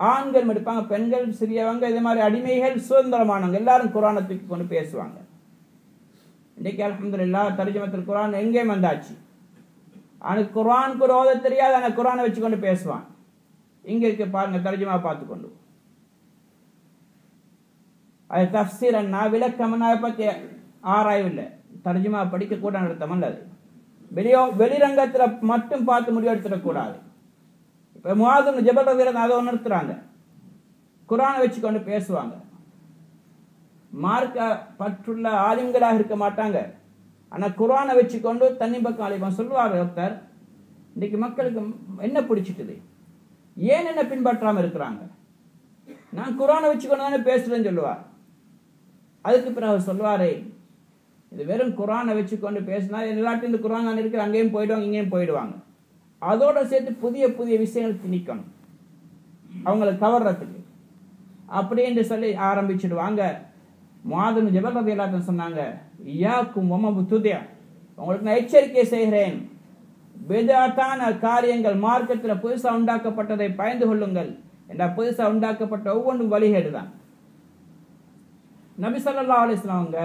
Speaker 1: ஆண்கள் எடுப்பாங்க, பெண்கள், சிறியவங்க, இது மாதிரி அடிமைகள், சுதந்திரமானவங்க எல்லாரும் குர்ஆனை தூக்கி கொண்டு பேசுவாங்க. இன்னைக்கு அல்ஹம்துலில்லாஹ் தர்ஜுமத்துல் குர்ஆன் எங்கேயும் வந்தாச்சு. அவனுக்கு குர்ஆனுக்கு ஒரு ஓத தெரியாது, ஆனால் குர்ஆனை வச்சு கொண்டு பேசுவான். இங்க இருக்க பாருங்க, தர்ஜுமா பார்த்து கொண்டு. அது தஃப்சீர் அண்ணா விளக்கம்னா பற்றி ஆராயவில்லை, தர்ஜுமா படிக்க கூட நடத்தம் அல்லது வெளிரங்கத்துல மட்டும் பார்த்து முடிவெடுத்துடக்கூடாது. இப்ப முஆத் இப்னு ஜபல் ரலியல்லாஹு அதை உணர்த்துறாங்க, குர்ஆனை வச்சு கொண்டு பேசுவாங்க. மார்க்க பற்றுள்ள ஆலிம்களாக இருக்க மாட்டாங்க, ஆனா குர்ஆனை வச்சு கொண்டு தண்ணி பக்கம் அழைப்பான். சொல்லுவாங்க, டாக்டர் இன்னைக்கு மக்களுக்கு என்ன பிடிச்சிட்டுது, ஏன் என்ன பின்பற்றாம இருக்கிறாங்க, நான் குர்ஆனை வச்சு கொண்டு தானே பேசுறேன்னு சொல்லுவார். அதுக்கு பிறகு சொல்லுவாரே, இது வெறும் குர்ஆனை வச்சு கொண்டு பேசினா எல்லாத்தையும் இந்த குர்ஆன் தான் இருக்கு, அங்கேயும் போயிடுவாங்க இங்கேயும் போயிடுவாங்க, அதோட சேர்த்து புதிய புதிய விஷயங்கள் திணிக்கணும் அவங்களை கவர்றதுக்கு அப்படின்னு சொல்லி ஆரம்பிச்சிடுவாங்க. முஆது பின் ஜபல் ரலியல்லாஹு அன்ஹு சொன்னாங்க, இய்யாக்கும் வமபுதுதிஅ, உங்களுக்கு நான் எச்சரிக்கை செய்கிறேன், பிதஅத்தான காரியங்கள் மார்க்கத்தில் புதுசாக உண்டாக்கப்பட்டதை பயந்து கொள்ளுங்கள். என்ற புதுசாக உண்டாக்கப்பட்ட ஒவ்வொன்றும் வழிகேடுதான். நபி ஸல்லல்லாஹு அலைஹி வஸல்லம் அவங்க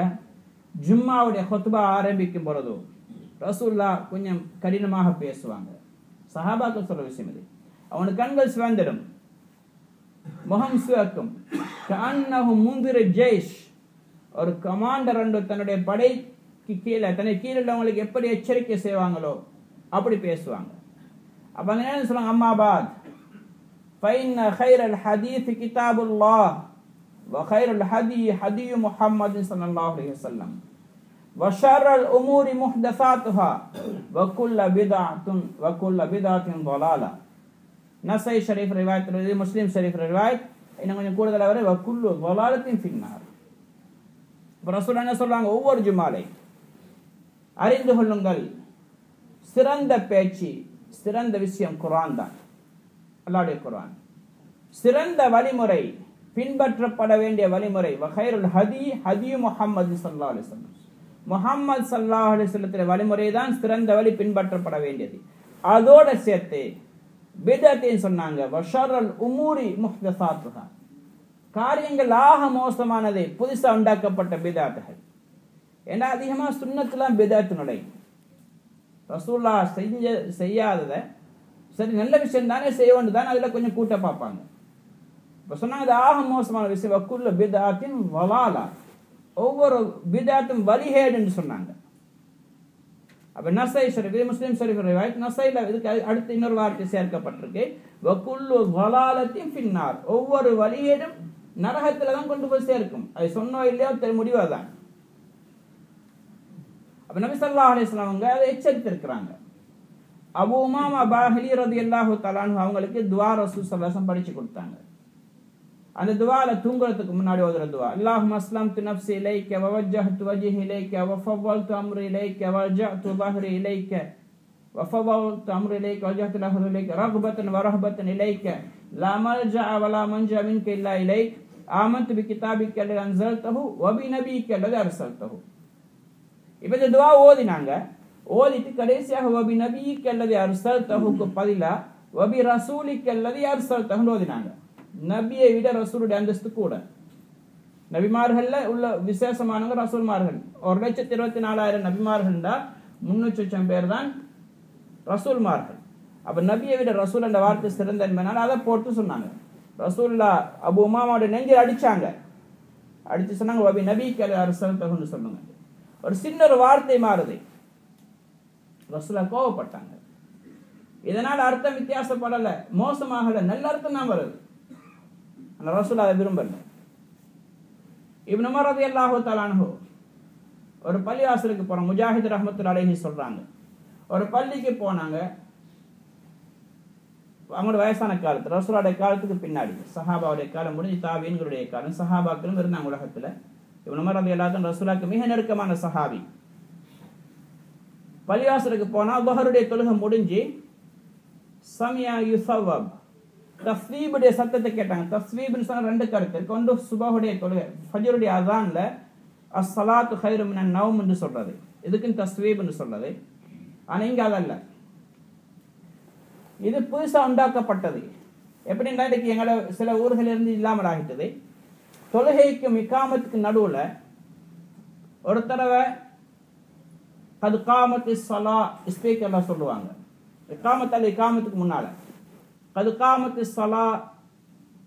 Speaker 1: ஜும்மாவுடைய ஹுத்பா ஆரம்பிக்கும் பொழுது ரசூலுல்லாஹ் கொஞ்சம் கடினமாக பேசுவாங்க. சஹாபாக்கள் சொல்ற விஷயம் இது. அவனுக்கு கண்கள் சிவந்திடும், முகம் சிவக்கும். கஅன்னஹு முந்திர ஜெய்ஷ், ஒரு கமாண்டர் ஒன்று தன்னுடைய படைக்கு கீழே தன்னை கீழே உள்ளவங்களுக்கு எப்படி எச்சரிக்கை செய்வாங்களோ அப்படி பேசுவாங்க. அப்ப அந்த நேரம் சொல்லுவாங்க, அம்மாபாத் ஃபைன்ன கைரல் ஹதீஸ் கிதாபுல்லாஹ் வ கைரல் ஹதி ஹதி முஹம்மது ஸல்லல்லாஹு அலைஹி வஸல்லம் வ ஷர்ரல் உமூரி முஹ்தஸாத்துஹா வ குல்ல பித்அத்தின் ضலாலா. நஸை ஷரீஃப் ரிவாயத், முஸ்லிம் ஷரீஃப் ரிவாயத், இன்னும் கொஞ்சம் கூடுதலாக வரை வ குல்லு ضலாலத்தின் ஃபின்னார். ரசூல் என்ன சொல்றாங்க, ஒவ்வொரு ஜுமாலை அறிந்து கொள்ளுங்கள், சிறந்த பேச்சு சிறந்த விஷயம் குர்ஆன் தான், அல்லாஹ்வுடைய குர்ஆன். சிறந்த வழிமுறை பின்பற்றப்பட வேண்டிய வழிமுறை வகைருல் ஹதி ஹதி முஹம்மது ஸல்லல்லாஹு அலைஹி வஸல்லம், முஹம்மது ஸல்லல்லாஹு அலைஹி வஸல்லத்துடைய வழிமுறை தான் சிறந்த வழி பின்பற்றப்பட வேண்டியது. அதோட சேர்த்து பிதஅத்தின் சொன்னாங்க, வஷர்ரல் உமூரி முஹ்தஸாத்துஹா, காரியங்கள் ஆக மோசமானதை புதுசா உண்டாக்கப்பட்ட பிதஅத்துகள். ஏன்னா அதிகமா சுன்னத்துலாம் பிதஅத்து நுழையும். ரசூலுல்லாஹ் செய்யாததை சரி நல்ல விஷயம் தானே செய்ய வேண்டியதான், அதுல கொஞ்சம் கூட்ட பார்ப்பாங்க. இப்ப சொன்னாங்க அது ஆக மோசமான விஷயம், வக்குல்ல பிதஅத்தின் ضலாலா, ஒவ்வொரு பிதஅத்தும் வழிகேடுன்னு சொன்னாங்க. அப்ப நஸை ஷரீஃப், முஸ்லிம் ஷரீஃப் ரிவாயத், நஸைல இதுக்கு அடுத்து இன்னொரு வார்த்தை சேர்க்கப்பட்டிருக்கு, வக்குல்லு ضலாலத்தின் ஃபின்னார், ஒவ்வொரு வழிகேடும் நரகத்துல தான் கொண்டு போய் சேர்க்கும். அது சொன்னோ இல்லையோ முடிவாதான். அப்ப நபி ஸல்லல்லாஹு அலைஹி வஸல்லம் அவங்க அதை எச்சரித்திருக்கிறாங்க. அபூ உமாமா பாஹிலி ரலியல்லாஹு தஆலா அன்ஹு அவங்களுக்கு துஆ ரசூல் ஸல்லல்லாஹு அலைஹி வஸல்லம் படிச்சு கொடுத்தாங்க. அந்த துஆல தூங்குறதுக்கு முன்னாடி ஓதுற துஆ, அல்லாஹும்ம அஸ்லம்து நஃப்ஸி இலைக்க வ வஜ்ஜஹ்து வஜ்ஹி இலைக்க வ ஃபவ்வல்து அம்ரி இலைக்க வ ரஜஅது ظهري இலைக்க வ ஃபவ்வல்து அம்ரி இலைக்க வ வஜ்ஜஹ்து ظهري இலைக்க ரக்பத்தன் வ ரஹபத்தன் இலைக்க லா மல்ஜஅ வ லா மன்ஜா மின்க இல்லா இலைக் ஆமன்து பிகிதாபிக்க அல்லதி அன்ஸல்தஹு வ பிநபியிக்க அல்லதி அர்ஸல்தஹு. இப்ப இந்த துஆ ஓதினாங்க. ஓதிட்டு கடைசியாக வ பிநபியிக்க அல்லதி அர்ஸல்தஹுக்கு பதிலா வ பி ரசூலிக்க அல்லதி அர்ஸல்தஹு ஓதினாங்க. நபியை விட ரசூலுடைய அந்தஸ்து கூட. நபிமார்கள்ல உள்ள விசேஷமானவங்க ரசூல்மார்கள். 1,24,000 நபிமார்கள், 300,000 பேர் தான் ரசூல்மார்கள். அப்ப நபியை விட ரசூல் என்ற வார்த்தை சிறந்த என்பதனால அதை போட்டு சொன்னாங்க. ரசூலுல்லாஹ் அபூ உமாமாவுடைய நெஞ்சில் அடிச்சாங்க. அடிச்சு சொன்னாங்க வபி நபிக்கு அர்ஸல்தஹுன்னு சொல்லுங்க. ஒரு சின்ன ஒரு வார்த்தை மாறுது, ரசூலுல்லாஹ் கோவப்பட்டாங்க. இதனால அர்த்தம் வித்தியாசப்படல, மோசமாகல, நல்ல அர்த்தம் தான் வருது. அந்த ரசூலுல்லாஹ் அதை விரும்பல. இப்னு உமர் ரலியல்லாஹு தஆலா அன்ஹு ஒரு பள்ளிவாசலுக்கு போறாங்க. முஜாஹித் ரஹ்மத்துல்லாஹி அலைஹி சொல்றாங்க, ஒரு பள்ளிக்கு போனாங்க. அவங்களோட வயசான காலத்து, ரசூலுடைய காலத்துக்கு பின்னாடி, சஹாபாவுடைய காலம் முடிஞ்சு தாபீன்களுடைய காலம், சஹாபாக்களும் இருந்தாங்க உலகத்துல. இப்னு உமர் ரலியல்லாஹு அன்ஹு ரசூலுக்கு மிக நெருக்கமான சஹாபி. பள்ளிவாசலுக்கு போனா ظஹருடைய தொழுகை முடிஞ்சு சமியா யுஸவப், தஸ்வீபுடைய சத்தத்தை கேட்டாங்க. தஸ்வீப்னு சொன்னா ரெண்டு கருத்து இருக்கு. ஒன்று சுபஹுடைய தொழுகை, ஃபஜ்ருடைய அஸான்ல அஸ்ஸலாத்து கைரு மினன் நௌம் என்று சொல்றது, இதுக்குன்னு தஸ்வீப்னு சொல்றது. ஆனா இங்க அதல்ல, இது புதுசா உண்டாக்கப்பட்டது. எப்படின்னா இன்னைக்கு எங்களோட சில ஊர்களில் இருந்து இல்லாமல் ஆகிட்டது. தொழுகைக்கும் இகாமத்துக்கு நடுவுல ஒரு தடவை கது காமத்து ஸலா ஸ்பீக்கர்ல சொல்லுவாங்க. இகாமத் அல்ல, இகாமத்துக்கு முன்னால கது காமத்து ஸலா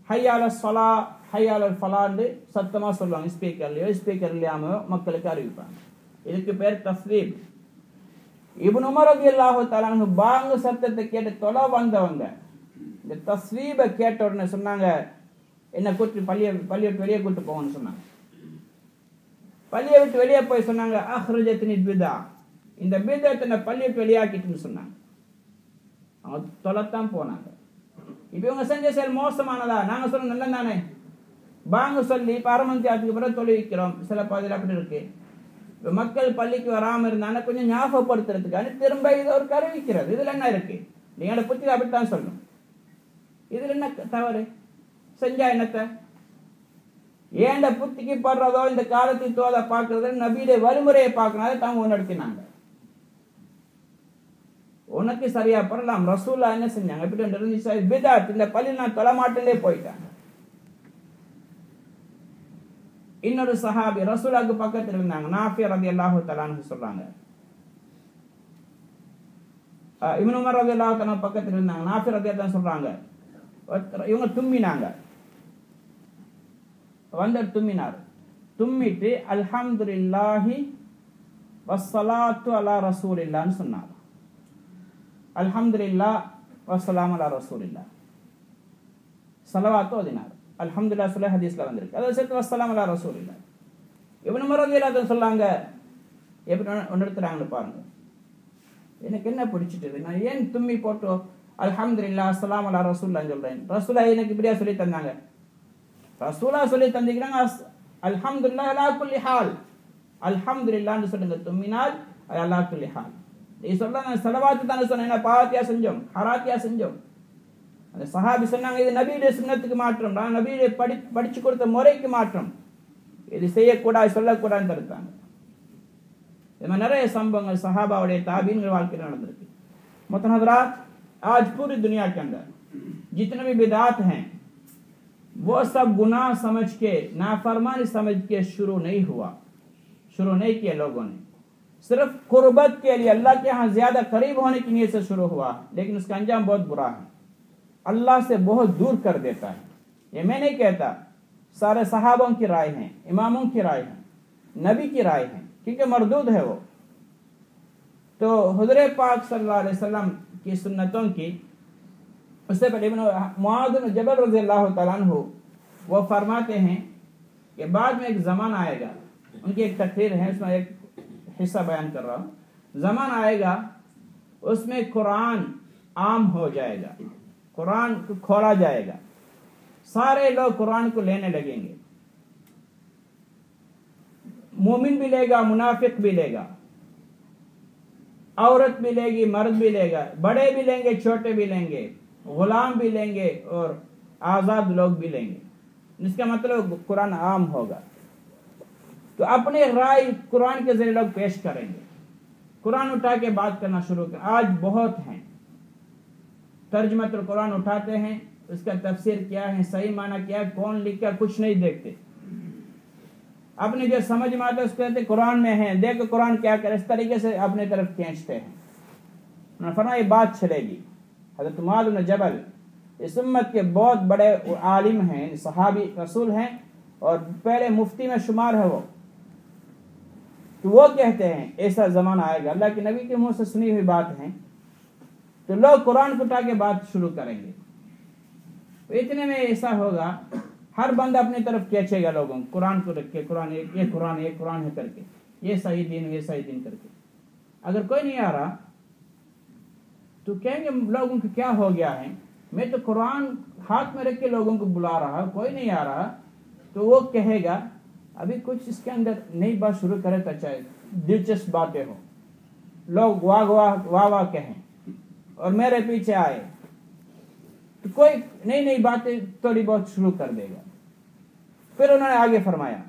Speaker 1: ஹய்யால ஸலா ஹய்யால ஃபலான்னு சத்தமா சொல்லுவாங்க. ஸ்பீக்கர்லயோ ஸ்பீக்கர் இல்லாம மக்களுக்கு அறிவிப்பாங்க. இதுக்கு பேர் தஸ்வீப். இப்னு உமர் ரலியல்லாஹு தஆலா அன்ஹு பாங்கு சத்தத்தை கேட்டு தொலை வந்தவங்க இந்த தஸ்வீபை கேட்ட உடனே சொன்னாங்க, என்ன கூட்டு பள்ளியை விட்டு வெளியே கூட்டு போங்கன்னு சொன்னாங்க. பள்ளியை விட்டு வெளியே போய் சொன்னாங்க, அஹ்ரஜத்னி பிதா, இந்த பிதத்தை பள்ளியை விட்டு வெளியாக்கிட்டுன்னு சொன்னாங்க. அவங்க தொலைத்தான் போனாங்க. இப்ப இவங்க செஞ்ச செயல் மோசமானதா? நாங்க சொல்ல நல்ல தானே, பாங்கு சொல்லி பாரமந்தியாத்துக்கு பிறகு தொழுவிக்கிறோம். சில பாதையில் அப்படி இருக்கு. இப்ப மக்கள் பள்ளிக்கு வராம இருந்தாங்க, கொஞ்சம் ஞாபகப்படுத்துறதுக்கான திரும்ப இதை ஒரு அறிவிக்கிறது. இதுல என்ன இருக்கு? நீங்களோட புத்தி அப்படித்தான் சொல்லணும். இதுல என்ன தவறு? செஞ்சா என்னத்த? ஏண்ட புத்திக்கு படுறதோ இந்த காலத்தை தோத பார்க்கறத நபியுடைய வழிமுறையை பார்க்கறத தாங்க நடத்தினாங்க. உனக்கு சரியா பரலாம். ரசூலா என்ன செஞ்சாங்க? இப்படி இருந்துச்சு பிதாத், இந்த பள்ளியில் நான் தொழமாட்டே போயிட்டாங்க. இன்னொரு சஹாபி ரசூலாக்கு பக்கத்தில் இருந்தாங்க, நாஃபி ரலியல்லாஹு தஆலா அன்ஹு சொல்றாங்க. இப்னு உமர் ரலியல்லாஹு தஆலா பக்கத்தில் இருந்தாங்க, நாஃபி ரலியல்லாஹு சொல்றாங்க, இவங்க தும்மினாங்க. வந்தர் தும்மினார். தும்மிட்டு அல்ஹம்துலில்லாஹி வஸ்ஸலாத்து அலா ரசூலில்லாஹ்னு சொன்னார். அல்ஹம்துலில்லாஹ் வஸ்ஸலாமு அலா ரசூலில்லாஹ், ஸலவாத்து ஓதினார். அல்ஹம்துலில்லாஹ் சொல்ல ஹதீஸ்ல வந்திருக்கு. அதை சேர்த்து வஸ்ஸலாமு அலா ரசூலில்லாஹ். இப்னு உமர் ரலியல்லாஹு சொல்லாங்க, எப்படி ஒன்றுறாங்கன்னு பாருங்க. எனக்கு என்ன பிடிச்சிட்டு, நான் ஏன் தும்மி போட்டு அல்ஹம்துலில்லாஹ் அஸ்ஸலாமு அலா ரசூலில்லாஹ் சொல்றேன்? ரசூலா எனக்கு இப்படியா சொல்லி தந்தாங்க? ரசூலா சொல்லி தந்திக்கிறாங்க அல்ஹம்துலில்லாஹ் அலா குல்லி ஹால், அல்ஹம்துலில்லாஹ்னு சொல்லுங்க தும்மினால் அலா குல்லி ஹால். நீ சொல்றாங்க ஸலவாத்து தானே சொன்னேன், பாவத்தியா செஞ்சோம், ஹராத்தியா செஞ்சோம். அந்த சஹாபி சொன்னாங்க, இது நபியுடைய சுன்னத்துக்கு மாற்றம், நான் நபியுடைய படிச்சு கொடுத்த முறைக்கு மாற்றம், இது செய்யக்கூடாது சொல்லக்கூடாதுன்னு தடுத்தாங்க. இது மாதிரி நிறைய சம்பவங்கள் சஹாபாவுடைய தாபீன்கள் வாழ்க்கையில் நடந்திருக்கு. मुतहदरात, आज पूरी दुनिया के अंदर जितने भी बिदात हैं वो सब गुनाह समझ के, नाफरमानी समझ के शुरू नहीं किए लोगों ने, सिर्फ कुर्बत के लिए, अल्लाह के यहाँ ज्यादा करीब होने की नीयत से शुरू हुआ, लेकिन उसका अंजाम बहुत बुरा है, अल्लाह से बहुत दूर कर देता है। ये मैं नहीं कहता, सारे सहाबों की राय है, इमामों की राय है, नबी की राय है, क्योंकि मरदूद है वो। तो हुज़ूर पाक सल्लल्लाहु अलैहि वसल्लम की सुन्नतों की, उससे पहले मुआज़ बिन जबल रज़ियल्लाहु तआला अन्हु वो फरमाते हैं कि बाद में एक ज़माना आएगा, उनकी एक तकरीर है, उसमें एक हिस्सा बयान कर रहा हूँ। ज़माना आएगा उसमें कुरान आम हो जाएगा, कुरान को खोला जाएगा, सारे लोग कुरान को लेने लगेंगे, मोमिन भी लेगा, मुनाफिक भी लेगा, औरत भी लेगी, मर्द भी लेगा, बड़े भी लेंगे, छोटे भी लेंगे, गुलाम भी लेंगे और आज़ाद लोग भी लेंगे। इसका मतलब कुरान आम होगा। तो अपने राय कुरान के जरिए लोग पेश करेंगे, कुरान उठा के बात करना शुरू कर। आज बहुत हैं, तर्जुमतुल कुरान उठाते हैं, उसका तफसीर क्या है, सही माना क्या है, कौन लिखा, कुछ नहीं देखते, अपने जो समझ में आता है उसको कहते कुरान में है, देखो कुरान क्या करे, इस तरीके से अपने तरफ खींचते हैं। उन्होंने फरमाया ये बात चलेगी। हज़रत मुआज़ बिन जबल इस उम्मत के बहुत बड़े आलिम हैं, सहाबी रसूल हैं और पहले मुफ्ती में शुमार है वो। तो वो कहते हैं ऐसा ज़माना आएगा, अल्लाह के नबी के मुंह से सुनी हुई बात है, तो लोग कुरान को उठा के बात शुरू करेंगे। तो इतने में ऐसा होगा, हर बंदा अपनी तरफ खींचेगा लोगों को, कुरान को रख के, कुरान ये कुरान है करके, ये सही दिन करके। अगर कोई नहीं आ रहा तो कहेंगे लोगों को क्या हो गया है, मैं तो कुरान हाथ में रख के लोगों को बुला रहा, कोई नहीं आ रहा। तो वो कहेगा अभी कुछ इसके अंदर नई बात शुरू करे तो चाहे दिलचस्प बातें हो, लोग वाह कहें और मेरे पीछे आए, तो कोई नई बातें थोड़ी बहुत शुरू कर देगा। फिर उन्होंने आगे फरमाया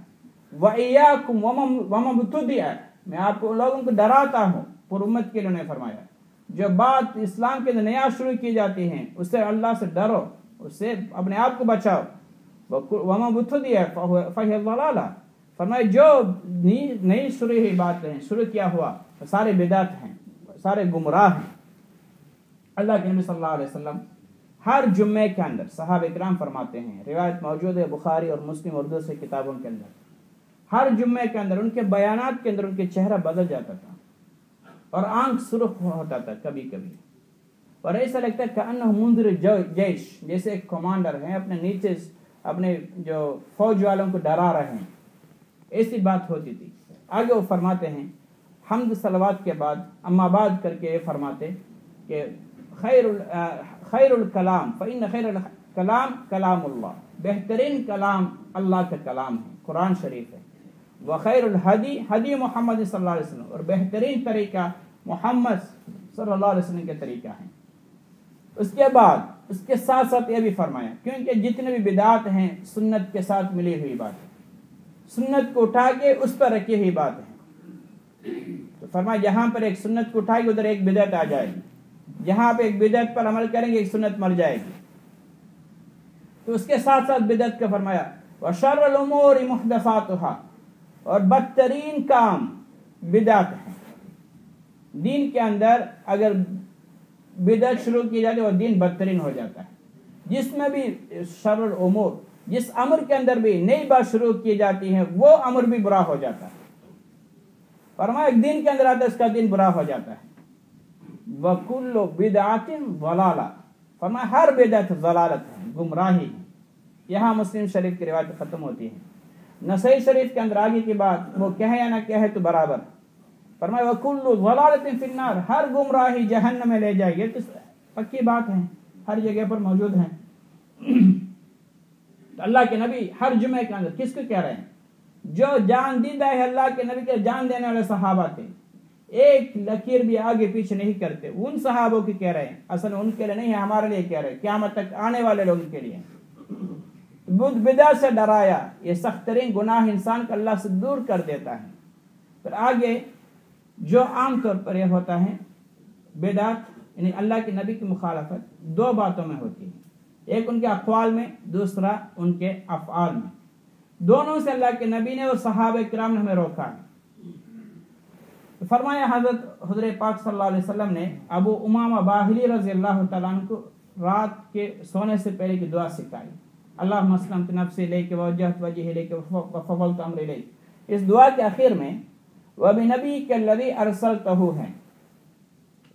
Speaker 1: वइयाकुम वमबतुदिया, मैं आपको लोगों को डराता हूँ, पूरी उम्मत के लिए उन्होंने फरमाया, जो बात इस्लाम के अंदर नया शुरू की जाती है उससे अल्लाह से डरो, उससे अपने आप को बचाओ। वमबतुदिया फहिय ज़लाला, फरमाया जो नई शुरू हुई बात है, शुरू किया हुआ सारे बिदात हैं, सारे गुमराह हैं। अल्लाह के नबी सल्लल्लाहु अलैहि वसल्लम हर जुम्मे के अंदर, सहाबा इकराम फरमाते हैं, रिवायत मौजूद है बुखारी और मुस्लिम उर्दू से किताबों के अंदर, हर जुम्मे के अंदर उनके बयानात के अंदर उनके चेहरा बदल जाता था और आंख सुर्ख होता था कभी कभी, और ऐसा लगता है कि अन्नहु मुंदिर जैश, जैसे एक कमांडर हैं अपने नीचे अपने जो फौज वालों को डरा रहे हैं, ऐसी बात होती थी। आगे वो फरमाते हैं हम्द सलवात के बाद अम्मा बाद करके फरमाते कि खैरुल कलाम फ़इन्न खैरुल कलाम कलामुल्लाह, बेहतरीन कलाम अल्लाह का कलाम है, कुरान शरीफ है। व खैरुल हदी हदी मोहम्मद सल्लल्लाहु अलैहि वसल्लम, और बेहतरीन तरीका मोहम्मद सल्लल्लाहु अलैहि वसल्लम के तरीका है। اس کے بعد اس کے ساتھ ساتھ یہ بھی فرمایا کیونکہ جتنے بھی بدعات ہیں سنت کے ساتھ ملی ہوئی بات ہے، سنت کو اٹھا کے اس پر رکھی ہوئی بات ہے، تو فرمایا جہاں پر ایک سنت کو اٹھائے گی ادھر ایک بدعت آ جائے گی، جہاں پہ ایک بدعت پر عمل کریں گے ایک سنت مر جائے گی۔ تو اس کے ساتھ ساتھ بدعت کا فرمایا وَشَرُّ الْأُمُورِ مُحْدَثَاتُهَا، اور بدترین کام بدعت ہے۔ دین کے اندر اگر بدعت شروع کی جاتی ہے اور دین بدترین ہو جاتا ہے۔ جس میں بھی شر الامور، جس امر کے اندر بھی نئی بات شروع کی جاتی ہے وہ امر بھی برا ہو جاتا ہے۔ فرمایا ایک دین کے اندر آتا ہے اس کا دین برا ہو جاتا ہے۔ وَكُلُّ بِدْعَةٍ ضَلَالَةٍ، فرمایا ہر بدعت ضلالت ہے، گمراہی ہے۔ یہاں مسلم شریف کی روایت ختم ہوتی ہے۔ نسائی شریف کے اندر آگے کی بات وہ کہے یا نہ کہے تو برابر۔ فرمایا وَكُلُّ ضَلَالَةٍ فِي النَّارِ، ہر گمراہی جہنم میں لے جائے گی، تو پکی بات ہے، ہر جگہ پر موجود ہیں۔ تو اللہ کے نبی ہر جمعے کے اندر کس کو کہہ رہے ہیں؟ جو جان دیدہ ہے اللہ کے نبی کے جان دینے والے صحابہ تھے، ایک لکیر بھی آگے پیچھے نہیں کرتے، ان صحابوں کی کہہ رہے ہیں، اصل ان کے لیے نہیں ہے، ہمارے لیے کہہ رہے ہیں، قیامت تک آنے والے لوگوں کے لیے۔ بدعت سے ڈرایا، یہ سخت ترین گناہ انسان کو اللہ سے دور کر دیتا ہے۔ پھر آگے جو عام طور پر یہ ہوتا ہے بدعت یعنی اللہ کے نبی کی مخالفت دو باتوں میں ہوتی ہے، ایک ان کے اقوال میں، دوسرا ان کے افعال میں۔ دونوں سے اللہ کے نبی نے اور صحابہ کرام نے ہمیں روکا ہے۔ فرمایا حضرت پاک صلی اللہ علیہ وسلم نے ابو امامہ باہلی رضی اللہ تعالیٰ عنہ کو رات کے سونے سے پہلے کی دعا سکھائی، اللہم اسلمت نفسی الیک ووجہت وجہی الیک وفوضت امری الیک۔ اس دعا کے آخر میں وَبِنَبِيِّكَ الَّذِي أَرْسَلْتَهُ ہے،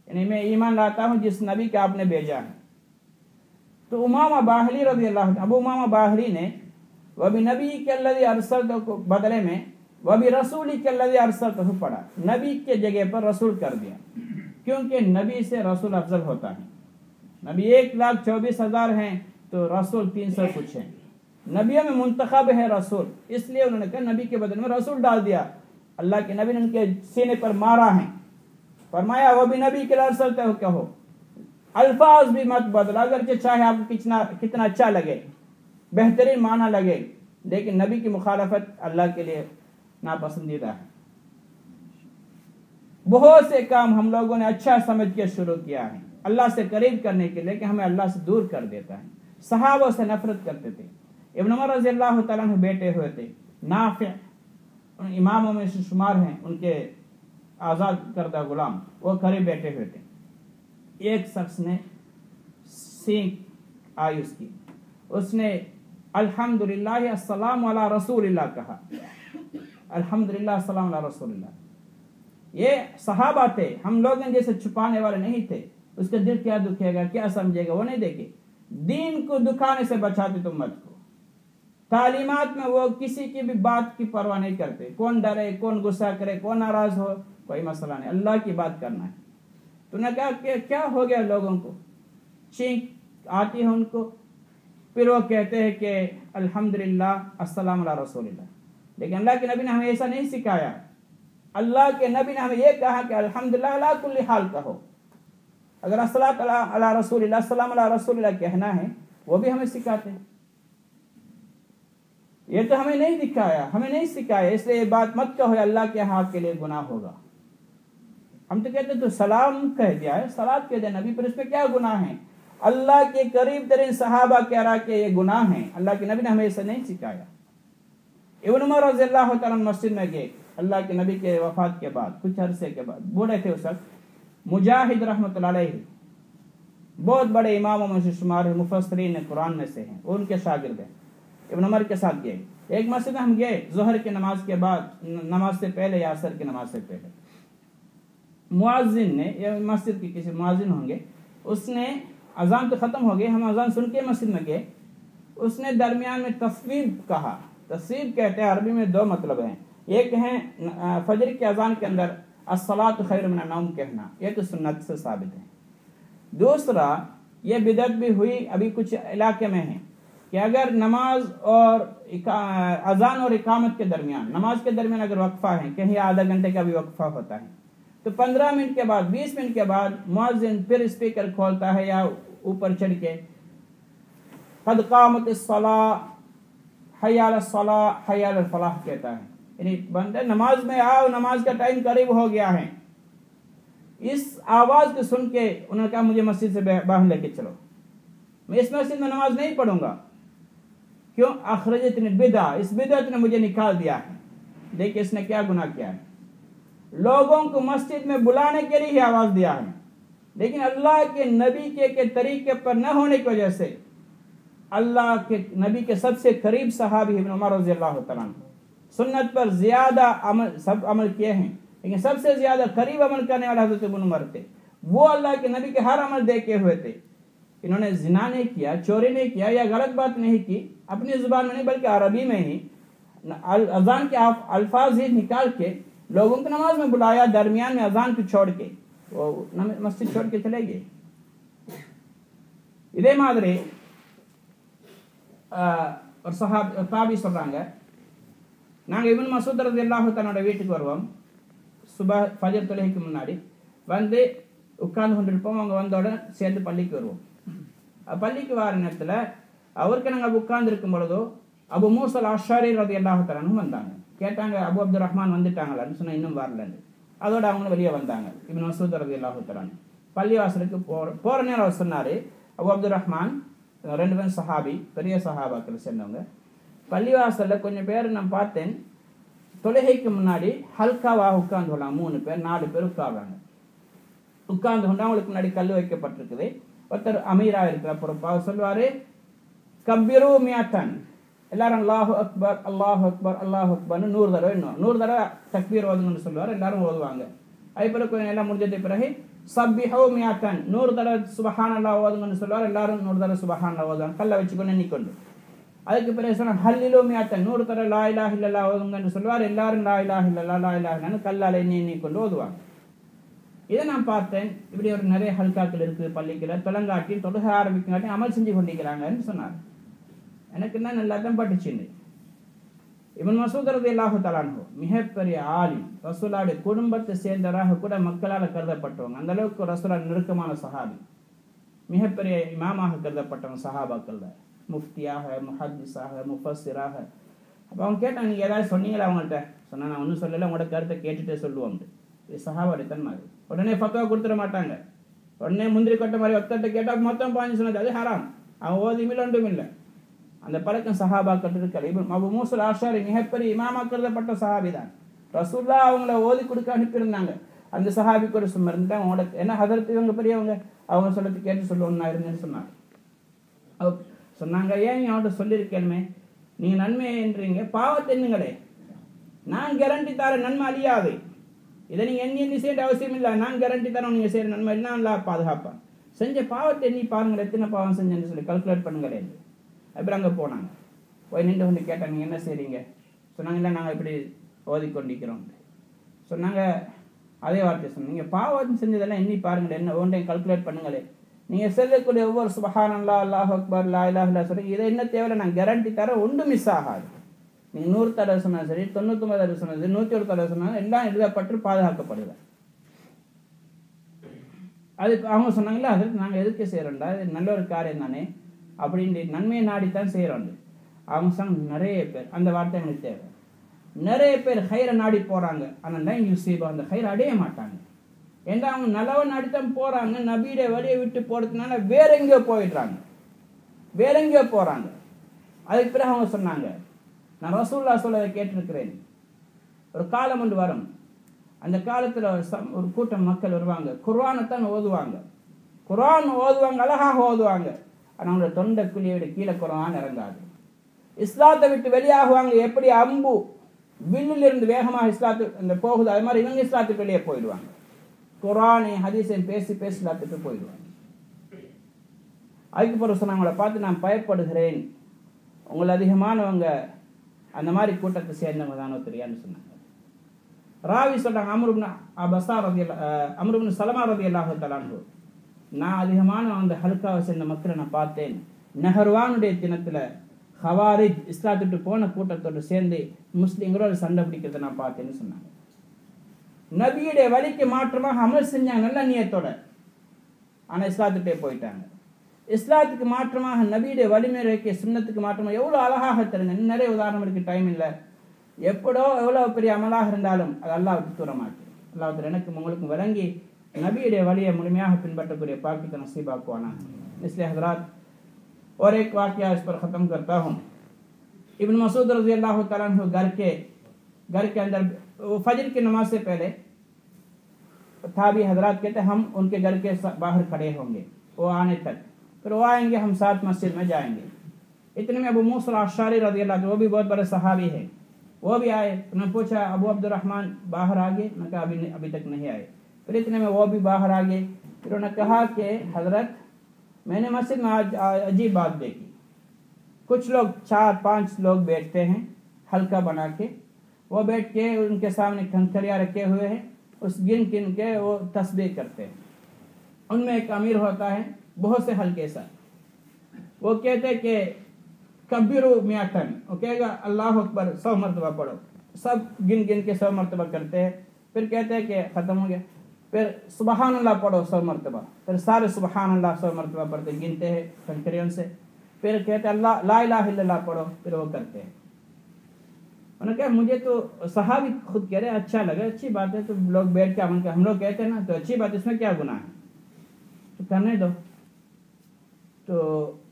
Speaker 1: یعنی میں ایمان لاتا ہوں جس نبی کا آپ نے بھیجا ہے۔ تو امامہ باہلی رضی اللہ عنہ، ابو امامہ باہلی نے وَبِنَبِيِّكَ الَّذِي أَرْسَلْتَهُ کو بدلے میں وَبِرَسُولِكَ الَّذِي أَرْسَلْتَهُ پڑھا، نبی کے جگہ پر رسول کر دیا، کیونکہ نبی سے رسول افضل ہوتا ہے۔ نبی 1,24,000 ہیں تو رسول 300 کچھ ہیں، نبیوں میں منتخب ہے رسول، اس لیے انہوں نے کہا نبی کے بدلے میں رسول ڈال دیا۔ اللہ کے نبی نے ان کے سینے پر مارا ہے، فرمایا وَبِنَبِيِّكَ الَّذِي أَرْسَلْتَهُ کہو، الفاظ بھی مت بدل، اگرچہ چاہے آپ کو کتنا اچھا لگے، بہترین معنی لگے، لیکن نبی کی مخالفت اللہ کے لیے ناپسندیدہ ہے۔ بہت سے کام ہم لوگوں نے اچھا سمجھ کے شروع کیا ہے اللہ سے قریب کرنے کے لیے، کہ ہمیں اللہ سے دور کر دیتا ہے۔ صحابہ سے نفرت کرتے تھے، ابن عمر رضی اللہ تعالیٰ عنہ بیٹے ہوئے تھے، نافع ان اماموں میں سے شمار ہیں، ان کے آزاد کردہ غلام، وہ قریب بیٹھے ہوئے تھے۔ ایک شخص نے سینک آئی اس نے الحمدللہ السلام علی رسول اللہ کہا، الحمدللہ السلام علی رسول اللہ۔ یہ صحابہ تھے، ہم لوگ جیسے چھپانے والے نہیں تھے۔ اس کا دل کیا دکھے گا، کیا سمجھے گا، وہ نہیں دیکھے۔ دین کو دکھانے سے بچاتے تم امت کو، تعلیمات میں وہ کسی کی بھی بات کی پرواہ نہیں کرتے، کون ڈرے، کون غصہ کرے، کون ناراض ہو، کوئی مسئلہ نہیں، اللہ کی بات کرنا ہے۔ تو نے کہا کہ کیا ہو گیا، لوگوں کو چینک آتی ہے ان کو، پھر وہ کہتے ہیں کہ الحمدللہ السلام علی رسول اللہ، لیکن اللہ کے نبی نے ہمیں ایسا نہیں سکھایا۔ اللہ کے نبی نے ہمیں یہ کہا کہ الحمدللہ علی کل حال کہو۔ اگر الصلاۃ علی رسول اللہ، السلام علی رسول اللہ کہنا ہے، وہ بھی ہمیں سکھاتے ہیں۔ یہ تو ہمیں نہیں دکھایا، ہمیں نہیں سکھایا، اس لیے یہ بات مت کہو اللہ کے ہاں کے لیے گناہ ہوگا۔ ہم تو کہتے تو سلام کہہ دیا ہے، صلوات کہہ دیا نبی پر، اس میں کیا گناہ ہے؟ اللہ کے قریب ترین صحابہ کہہ رہا کہ یہ گناہ ہیں، اللہ کے نبی نے ہمیں ایسا نہیں سکھایا۔ ابن عمر رضی اللہ تعالیٰ مسجد میں گئے اللہ کے نبی کے وفات کے بعد، کچھ عرصے کے بعد، بوڑھے تھے اس وقت۔ مجاہد رحمۃ اللہ علیہ بہت بڑے اماموں میں سے شمار ہے، مفسرین قرآن میں سے ہیں، وہ ان کے شاگرد ہیں۔ ابن عمر کے ساتھ گئے، ایک مسجد میں ہم گئے ظہر کی نماز کے بعد، نماز سے پہلے یا عصر کی نماز سے پہلے۔ مؤذن نے، یا مسجد کے کسی مؤذن ہوں گے، اس نے اذان تو ختم ہو گئی، ہم اذان سن کے مسجد میں گئے، اس نے درمیان میں تصویب کہا۔ تصویب کہتے ہیں عربی میں دو مطلب ہیں، ایک ہے فجر کی اذان کے اندر الصلاۃ خیر من النوم کہنا، یہ تو سنت سے ثابت ہے۔ دوسرا یہ بدعت بھی ہوئی ابھی کچھ علاقے میں ہے کہ اگر نماز اور اذان اور اقامت کے درمیان، نماز کے درمیان اگر وقفہ ہے، کہیں آدھا گھنٹے کا بھی وقفہ ہوتا ہے، تو 15 منٹ کے بعد، 20 منٹ کے بعد مؤذن پھر اسپیکر کھولتا ہے یا ऊपर चढ़ के कद कामतिस सला हय्या अलस सला हय्या अलल फलाह कहता है, यानी बंदे नमाज में आओ, नमाज का टाइम करीब हो गया है। इस आवाज को सुन के उन्होंने कहा मुझे मस्जिद से बाहर लेके चलो, मैं इस मस्जिद में नमाज नहीं पढ़ूंगा। क्यों? अखरजतनी बिदा, इस बिदअत ने मुझे निकाल दिया है। देखिए इसने क्या गुनाह किया है, लोगों को मस्जिद में बुलाने के लिए ही आवाज दिया है, लेकिन अल्लाह के नबी के तरीके पर न होने की वजह से अल्लाह के नबी के सबसे करीब सहाबी इब्न उमर रज़ी अल्लाह तआला सुन्नत पर ज्यादा सब अमल किए हैं, लेकिन सबसे ज्यादा करीब अमल करने वाले हजरत इब्न उमर थे। वो अल्लाह के नबी के हर अमल देखे हुए थे। इन्होंने जिना नहीं किया, चोरी नहीं किया या गलत बात नहीं की, अपनी जुबान में नहीं बल्कि अरबी में ही अजान के अल्फाज ही निकाल के लोगों को नमाज में बुलाया, दरमियान में अजान को छोड़ के वो मस्जिद छोड़ के चले गए। இதே மாதிரி ஒரு தாபி சொல்றாங்க, நாங்கள் இப்னு மஸ்ஊத் ரலியல்லாஹு தஆலா வீட்டுக்கு வருவோம், சுபஹ் ஃபஜர் தொழுகைக்கு முன்னாடி வந்து உட்கார்ந்து கொண்டிருப்போம். அவங்க வந்த உடனே சேர்ந்து பள்ளிக்கு வருவோம். பள்ளிக்கு வர நேரத்தில் அவருக்கு நாங்கள் உட்கார்ந்து இருக்கும் பொழுதோ அபு மூஸல் அஷ்அரி ரலியல்லாஹு தஆலா வந்தாங்க. கேட்டாங்க அபு அப்துல் ரஹ்மான் வந்துட்டாங்களான்னு சொன்னா இன்னும் வரலன்னு. அதோட அவங்க வெளியே வந்தாங்க. இப்னு மஸ்ஊத் ரலியல்லாஹு தஆலா பள்ளிவாசலுக்கு போற நேரம் அவர் சொன்னாரு, அபு அப்துல் ரஹ்மான், ரெண்டு பேரும் சஹாபி, பெரிய சஹாபாக்கள் சேர்ந்தவங்க, பள்ளிவாசல்ல கொஞ்சம் பேர் நான் பார்த்தேன், தொழுகைக்கு முன்னாடி ஹல்காவாக உட்கார்ந்து கொள்ளலாம், 3 பேர் 4 பேர் உட்கார்றாங்க. உட்கார்ந்து கொண்டு அவங்களுக்கு முன்னாடி கல் வைக்கப்பட்டிருக்குது. ஒருத்தர் அமீரா இருக்கிற பொறுப்பாக சொல்வாரு, கப்பிரு மியாத்தன், எல்லாரும் அல்லாஹு அக்பர் அல்லாஹு அக்பர் அல்லாஹு அக்பர்னு 100 தடவை, இன்னும் 100 தடவை தக்பீர் ஓதுங்கன்னு சொல்லுவார். எல்லாரும் ஓதுவாங்க. அது பிறகு கொஞ்சம் எல்லாம் முடிஞ்சது பிறகு சப்பிஹு மியாத்தன், 100 தடவை சுபஹானல்லாஹ் ஓதுங்கன்னு சொல்லுவார். எல்லாரும் 100 தடவை சுபஹானல்லாஹ் ஓதுவாங்க, கல்லை வச்சுக்கொண்டு எண்ணிக்கொண்டு. அதுக்கு பிறகு சொன்ன ஹல்லிலு மியாத்தன், 100 தடவை லா இலாஹ இல்லல்லாஹ் ஓதுங்கன்னு சொல்லுவார். எல்லாரும் லா இலாஹ இல்லல்லாஹ் லா இலாஹ இல்லல்லாஹ்னு கல்லால் எண்ணிக்கொண்டு ஓதுவாங்க. இதை நான் பார்த்தேன். இப்படி ஒரு நிறைய ஹல்காக்கள் இருக்குது பள்ளிக்கில், தொலங்காட்டி தொழுக ஆரம்பிக்காட்டி அமல் செஞ்சு கொண்டிருக்கிறாங்கன்னு சொன்னார். எனக்கு என்ன நல்லா தான் பட்டுச்சுன்னு. இப்னு மஸ்ஊத் ரலியல்லாஹு தஆலா அன்ஹு மிகப்பெரிய ஆலிம், ரசூலுல்லாஹ்வுடைய குடும்பத்தை சேர்ந்தவராக கூட மக்களால் கருதப்பட்டவங்க. அந்த அளவுக்கு ரசூலுல்லாஹ் நெருக்கமான சஹாபி, மிகப்பெரிய இமாமாக கருதப்பட்டவங்க சஹாபாக்கள், முஃப்தியாக, முஹத்திஸாக, முஃபஸ்ஸிராக. அப்போ அவங்க கேட்டாங்க, நீங்கள் ஏதாவது சொன்னீங்களா அவங்கள்ட்ட? சொன்னால் நான் ஒன்றும் சொல்லலை, உங்களோட கருத்தை கேட்டுகிட்டே சொல்லுவோம். இது சஹாபாவுடைய தன்மை. உடனே ஃபத்வா கொடுத்துட மாட்டாங்க. உடனே முந்திரி கொட்ட மாதிரி ஒத்தட்ட கேட்டால் மொத்தம் பாஞ்சு சொன்னது அது ஹராம், அவன் ஓதிமில்லை ஒன்றும் இல்லை. அந்த பழக்கம் சஹாபாக்கள் இருக்கல. அபு மூஸல் அஷ்அரி மிகப்பெரிய இமாமா கருதப்பட்ட சஹாபி தான். ரசூலுல்லாஹ் அவங்கள ஓதி கொடுக்க அனுப்பியிருந்தாங்க. அந்த சஹாபி கூட சும்மா இருந்தாங்க. அவங்களோட என்ன ஹதரத் இவங்க பெரியவங்க, அவங்க சொல்லி கேட்டு சொல்லுவோம் நான் இருந்தேன்னு சொன்னாங்க. சொன்னாங்க, ஏன் அவன்கிட்ட சொல்லியிருக்கேனுமே, நீங்கள் நன்மை என்றீங்க, பாவத்தை எண்ணுங்களே, நான் கேரண்டி தர நன்மை அழியாது. இதை நீங்கள் எண்ணி செய்ய அவசியம் இல்லை, நான் கேரண்டி தரோம் நீங்கள் செய்கிற நன்மை எல்லாம் நல்லா பாதுகாப்பான். செஞ்ச பாவத்தை எண்ணி பாருங்கள், எத்தனை பாவம் செஞ்சேன்னு சொல்லி கல்குலேட் பண்ணுங்களேன். அப்புறம் அங்கே போனாங்க. போய் நின்று கொண்டு கேட்டாங்க, நீங்கள் என்ன செய்கிறீங்க? சொன்னாங்க, இல்லை நாங்கள் இப்படி ஓதிக்கொண்டிருக்கிறோம். சொன்னாங்க, அதே வார்த்தை சொன்னாங்க, நீங்கள் பாவம் செஞ்சதெல்லாம் எண்ணி பாருங்கள், என்ன ஒன்றையும் கல்குலேட் பண்ணுங்களே. நீங்கள் சொல்லக்கூடிய ஒவ்வொரு சுபஹானல்லாஹ் அல்லாஹு அக்பர் லா இலாஹ இல்லல்லாஹ் சொல்லி இதை என்ன தேவையில்லை, நான் கேரண்டி தரேன், ஒன்றும் மிஸ் ஆகாது. நீங்கள் 100 தடவை சொன்னாலும் சரி, 99 தடவை சொன்னாலும் சரி, 101 தடவை சொன்னாலும் எல்லாம் எழுதப்பட்டு பாதுகாக்கப்படுது. அதுக்கு அவங்க சொன்னாங்களா, அதுக்கு நாங்கள் எதுக்கு செய்கிறோம்டா, இது நல்ல ஒரு காரியம் தானே அப்படின்ட்டு நன்மையை நாடித்தான் செய்கிறோம். அவங்க சொன்னாங்க, நிறைய பேர் அந்த வார்த்தை எங்களுக்கு தேவை. நிறைய பேர் ஹைரை நாடி போகிறாங்க, ஆனால் தான் யூசீபா அந்த ஹைரை அடைய மாட்டாங்க. ஏன்னா அவங்க நல்லவ நாடித்தான் போகிறாங்க, நபியுடைய வழியை விட்டு போகிறதுனால வேற எங்கேயோ போயிடுறாங்க, வேற எங்கேயோ போகிறாங்க. அதுக்கு பிறகு அவங்க சொன்னாங்க, நான் ரசூலுல்லாஹ் சொல்றதை கேட்டிருக்கிறேன், ஒரு காலம் ஒன்று வரும், அந்த காலத்தில் ஒரு கூட்டம் மக்கள் வருவாங்க, குர்ஆனைத்தான் ஓதுவாங்க, குர்ஆன் ஓதுவாங்க, அழகாக ஓதுவாங்க, ஆனால் அவங்களோட தொண்டை குழியோட கீழே குர்ஆன் இறங்காது. இஸ்லாத்தை விட்டு வெளியாகுவாங்க, எப்படி அம்பு வில்லிலிருந்து வேகமாக இஸ்லாத்து அந்த போகுது, அது மாதிரி இவங்க இஸ்லாத்துக்கு வெளியே போயிடுவாங்க. குர்ஆனை ஹதீஸையும் பேசி பேசி இஸ்லாத்துக்கு போயிடுவாங்க. அதுக்கு பிறகு சொன்னாங்க, அவங்கள பார்த்து நான் பயப்படுகிறேன், உங்களை அதிகமானவங்க அந்த மாதிரி கூட்டத்தை சேர்ந்தவங்க தானோ தெரியான்னு சொன்னாங்க. ராவி சொல்றாங்க, அம்ரு இப்னு சலமா ரலியல்லாஹு தஆலா அன்ஹு, நான் அதிகமான அந்த ஹல்காவை சேர்ந்த மக்களை நான் பார்த்தேன். நஹர்வானுடைய தினத்தில் ஹவாரிஜ் இஸ்லாத்துட்டு போன கூட்டத்தோடு சேர்ந்து முஸ்லீம்களோட சண்டை பிடிக்கிறத நான் பார்த்தேன்னு சொன்னாங்க. நபியுடைய வழிக்கு மாற்றமாக அமல் செஞ்சாங்க நல்ல நியத்தோட, ஆனால் இஸ்லாத்துட்டே போயிட்டாங்க. இஸ்லாத்துக்கு மாற்றமாக நபியுடைய வழிமுறைக்கு சுன்னத்துக்கு மாற்றமாக எவ்வளோ அழகாக தருங்க. நிறைய உதாரணம் இருக்குது, டைம் இல்லை. எவ்வளோ பெரிய அமலாக இருந்தாலும் அது அல்லாஹ்வுக்கு தூரமாக்கு. அல்லாஹ் எனக்கும் உங்களுக்கும் விளங்கி नबी वलिय मुलमिया पिनबटकुरे पाक की नसीब आना। इसलिए हजरात और एक वाक़या इस पर ख़त्म करता हूँ। इब्न मसूद रज़ी अल्लाह तआला अन्हु घर के अंदर फजर की नमाज से पहले थाबी हजरात कहते हम उनके घर के बाहर खड़े होंगे वो आने तक, फिर वो आएंगे, हम साथ मस्जिद में जाएंगे। इतने में अबू मूसा अशअरी रज़ी अल्लाह अन्हु, वो भी बहुत बड़े सहाबी है, वो भी आए। उन्होंने पूछा अबू अब्दुर्रहमान बाहर आ गए? मैं कहा अभी तक नहीं आए। फिर इतने में वो भी बाहर आ गए। फिर उन्होंने कहा कि हजरत मैंने मस्जिद में आज अजीब बात देखी। कुछ लोग 4-5 लोग बैठते हैं हल्का बना के, वो बैठ के उनके सामने खंखरियाँ रखे हुए हैं, उस गिन के वो तस्बीह करते हैं। उनमें एक अमीर होता है बहुत से हल्के सा, वो कहते हैं कि कब्बिरू मियातन, वो कहेगा अल्लाह अकबर 100 मरतबा पढ़ो, सब गिन के 100 मरतबा करते हैं। फिर कहते हैं कि ख़त्म हो गया, फिर सुबहान अल्लाह पढ़ो 100 मरतबा, फिर सारे सुबहान अल्लाह 100 मरतबा पढ़ते गिनते हैं कंकरियों से। फिर कहते हैं अल्लाह ला इलाहा इल्लल्लाह पढ़ो, फिर वो करते हैं। उन्होंने कहा मुझे तो सहाबी खुद कह रहे हैं अच्छा लगा, अच्छी बात है, तो लोग बैठ के अमल कर, हम लोग कहते हैं ना तो अच्छी बात, इसमें क्या गुनाह है, तो करने दो। तो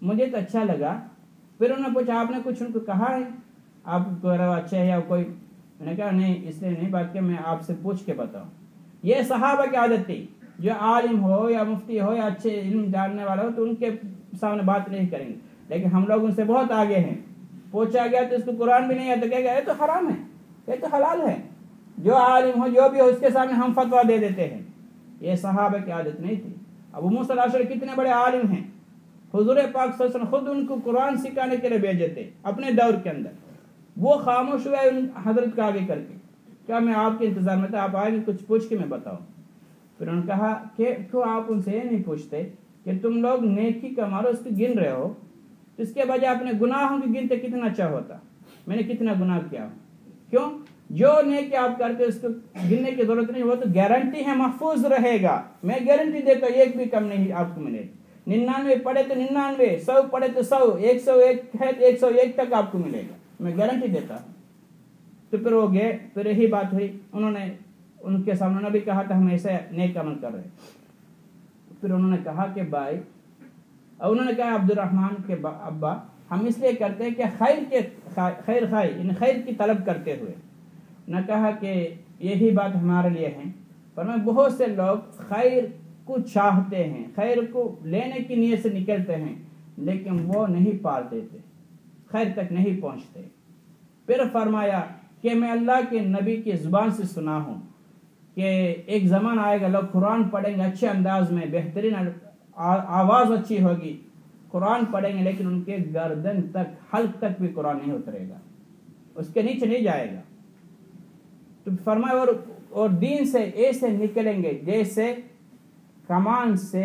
Speaker 1: मुझे तो अच्छा लगा। फिर उन्होंने पूछा आपने कुछ उनको कहा है, आपको अच्छा है या कोई? मैंने कहा नहीं, इसलिए नहीं बात कि मैं आपसे पूछ के बताऊँ। ये सहाबा की आदत थी, जो आलिम हो या मुफ्ती हो या अच्छे इल्म जानने वाला हो तो उनके सामने बात नहीं करेंगे, लेकिन हम लोग उनसे बहुत आगे हैं। पूछा गया तो इसको कुरान भी नहीं है तो कहेगा ये तो हराम है, ये तो हलाल है। जो आलिम हो जो भी हो उसके सामने हम फतवा दे देते हैं। ये सहाबा की आदत नहीं थी। अबू मूसा अशअरी कितने बड़े आलिम हैं, हुजूर पाक सल्लल्लाहु अलैहि वसल्लम खुद उनको कुरान सिखाने के लिए भेजे थे अपने दौर के अंदर। वो खामोश हुए उन हजरत का आगे करके, क्या मैं आपके इंतजार में था, आप आएंगे कुछ पूछ के मैं बताऊं। फिर उन्होंने कहा कि क्यों आप उनसे ये नहीं पूछते कि तुम लोग नेकी कमारो उसको गिन रहे हो, तो इसके बजाय अपने गुनाहों की गिनते कितना अच्छा होता, मैंने कितना गुनाह किया। क्यों? जो नेकी आप करते उसको गिनने की जरूरत नहीं, वो तो गारंटी है महफूज रहेगा। मैं गारंटी देता हूँ एक भी कम नहीं आपको मिलेगा। 99 पढ़े तो 99, 100 पढ़े तो 100, 101 है तो 101 तक आपको मिलेगा, मैं गारंटी देता हूँ। तो फिर वो गए, फिर यही बात हुई, उन्होंने उनके सामने भी कहा था हम ऐसे नेक अमल कर रहे। फिर उन्होंने कहा कि भाई, उन्होंने कहा अब्दुर्रहमान के अब्बा हम इसलिए करते हैं कि खैर की तलब करते हुए। न कहा कि यही बात हमारे लिए है, पर मैं बहुत से लोग खैर को चाहते हैं, खैर को लेने की नीयत से निकलते हैं, लेकिन वो नहीं पाल देते, खैर तक नहीं पहुंचते। फिर फरमाया कि मैं अल्लाह के नबी की ज़ुबान से सुना हूँ कि एक ज़माना आएगा लोग कुरान पढ़ेंगे अच्छे अंदाज में, बेहतरीन आवाज़ अच्छी होगी, कुरान पढ़ेंगे लेकिन उनके गर्दन तक हल्क तक भी कुरान नहीं उतरेगा, उसके नीचे नहीं जाएगा। तो फरमाया और दीन से ऐसे निकलेंगे जैसे कमान से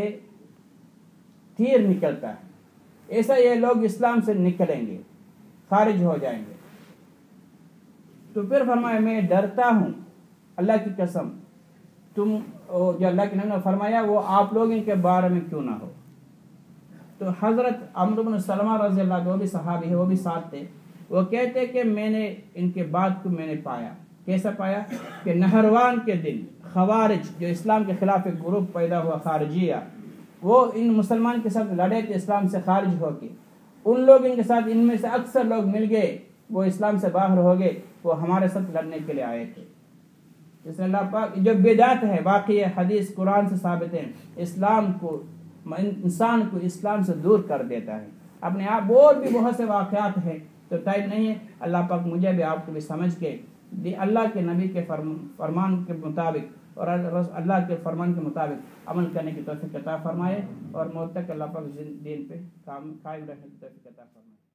Speaker 1: तीर निकलता है, ऐसा ये लोग इस्लाम से निकलेंगे, खारिज हो जाएंगे। तो फिर फरमाया मैं डरता हूँ अल्लाह की कसम, तुम जो अल्लाह के नबी ने फरमाया वो आप लोग इनके बारे में क्यों ना हो। तो हज़रत अम्र इब्न सलमा रज़ी अल्लाह अन्हु, वो भी सहाबी है, वो भी साथ थे। वो कहते कि मैंने इनके बात को मैंने पाया। कैसा पाया? कि नहरवान के दिन खवारिज जो इस्लाम के खिलाफ एक ग्रुप पैदा हुआ खारिजिया, वो इन मुसलमान के साथ लड़े थे इस्लाम से खारिज होके। उन लोग इनके साथ, इनमें से अक्सर लोग मिल गए, वो इस्लाम से बाहर हो गए, वो हमारे साथ लड़ने के लिए आए थे। इसलिए अल्लाह पाक जो बिदात है, वाकई हदीस कुरान से साबित है, इस्लाम को इंसान को इस्लाम से दूर कर देता है। अपने आप और भी बहुत से वाक़यात हैं, तो टाइम नहीं है। अल्लाह पाक मुझे भी आपको भी समझ के अल्लाह के नबी के फरमान के मुताबिक और अल्लाह के फरमान के मुताबिक अमल करने की तौफीक अता फरमाए और मौत तक अल्लाह पाक दीन पे कायम रहने की तौफीक अता फरमाए।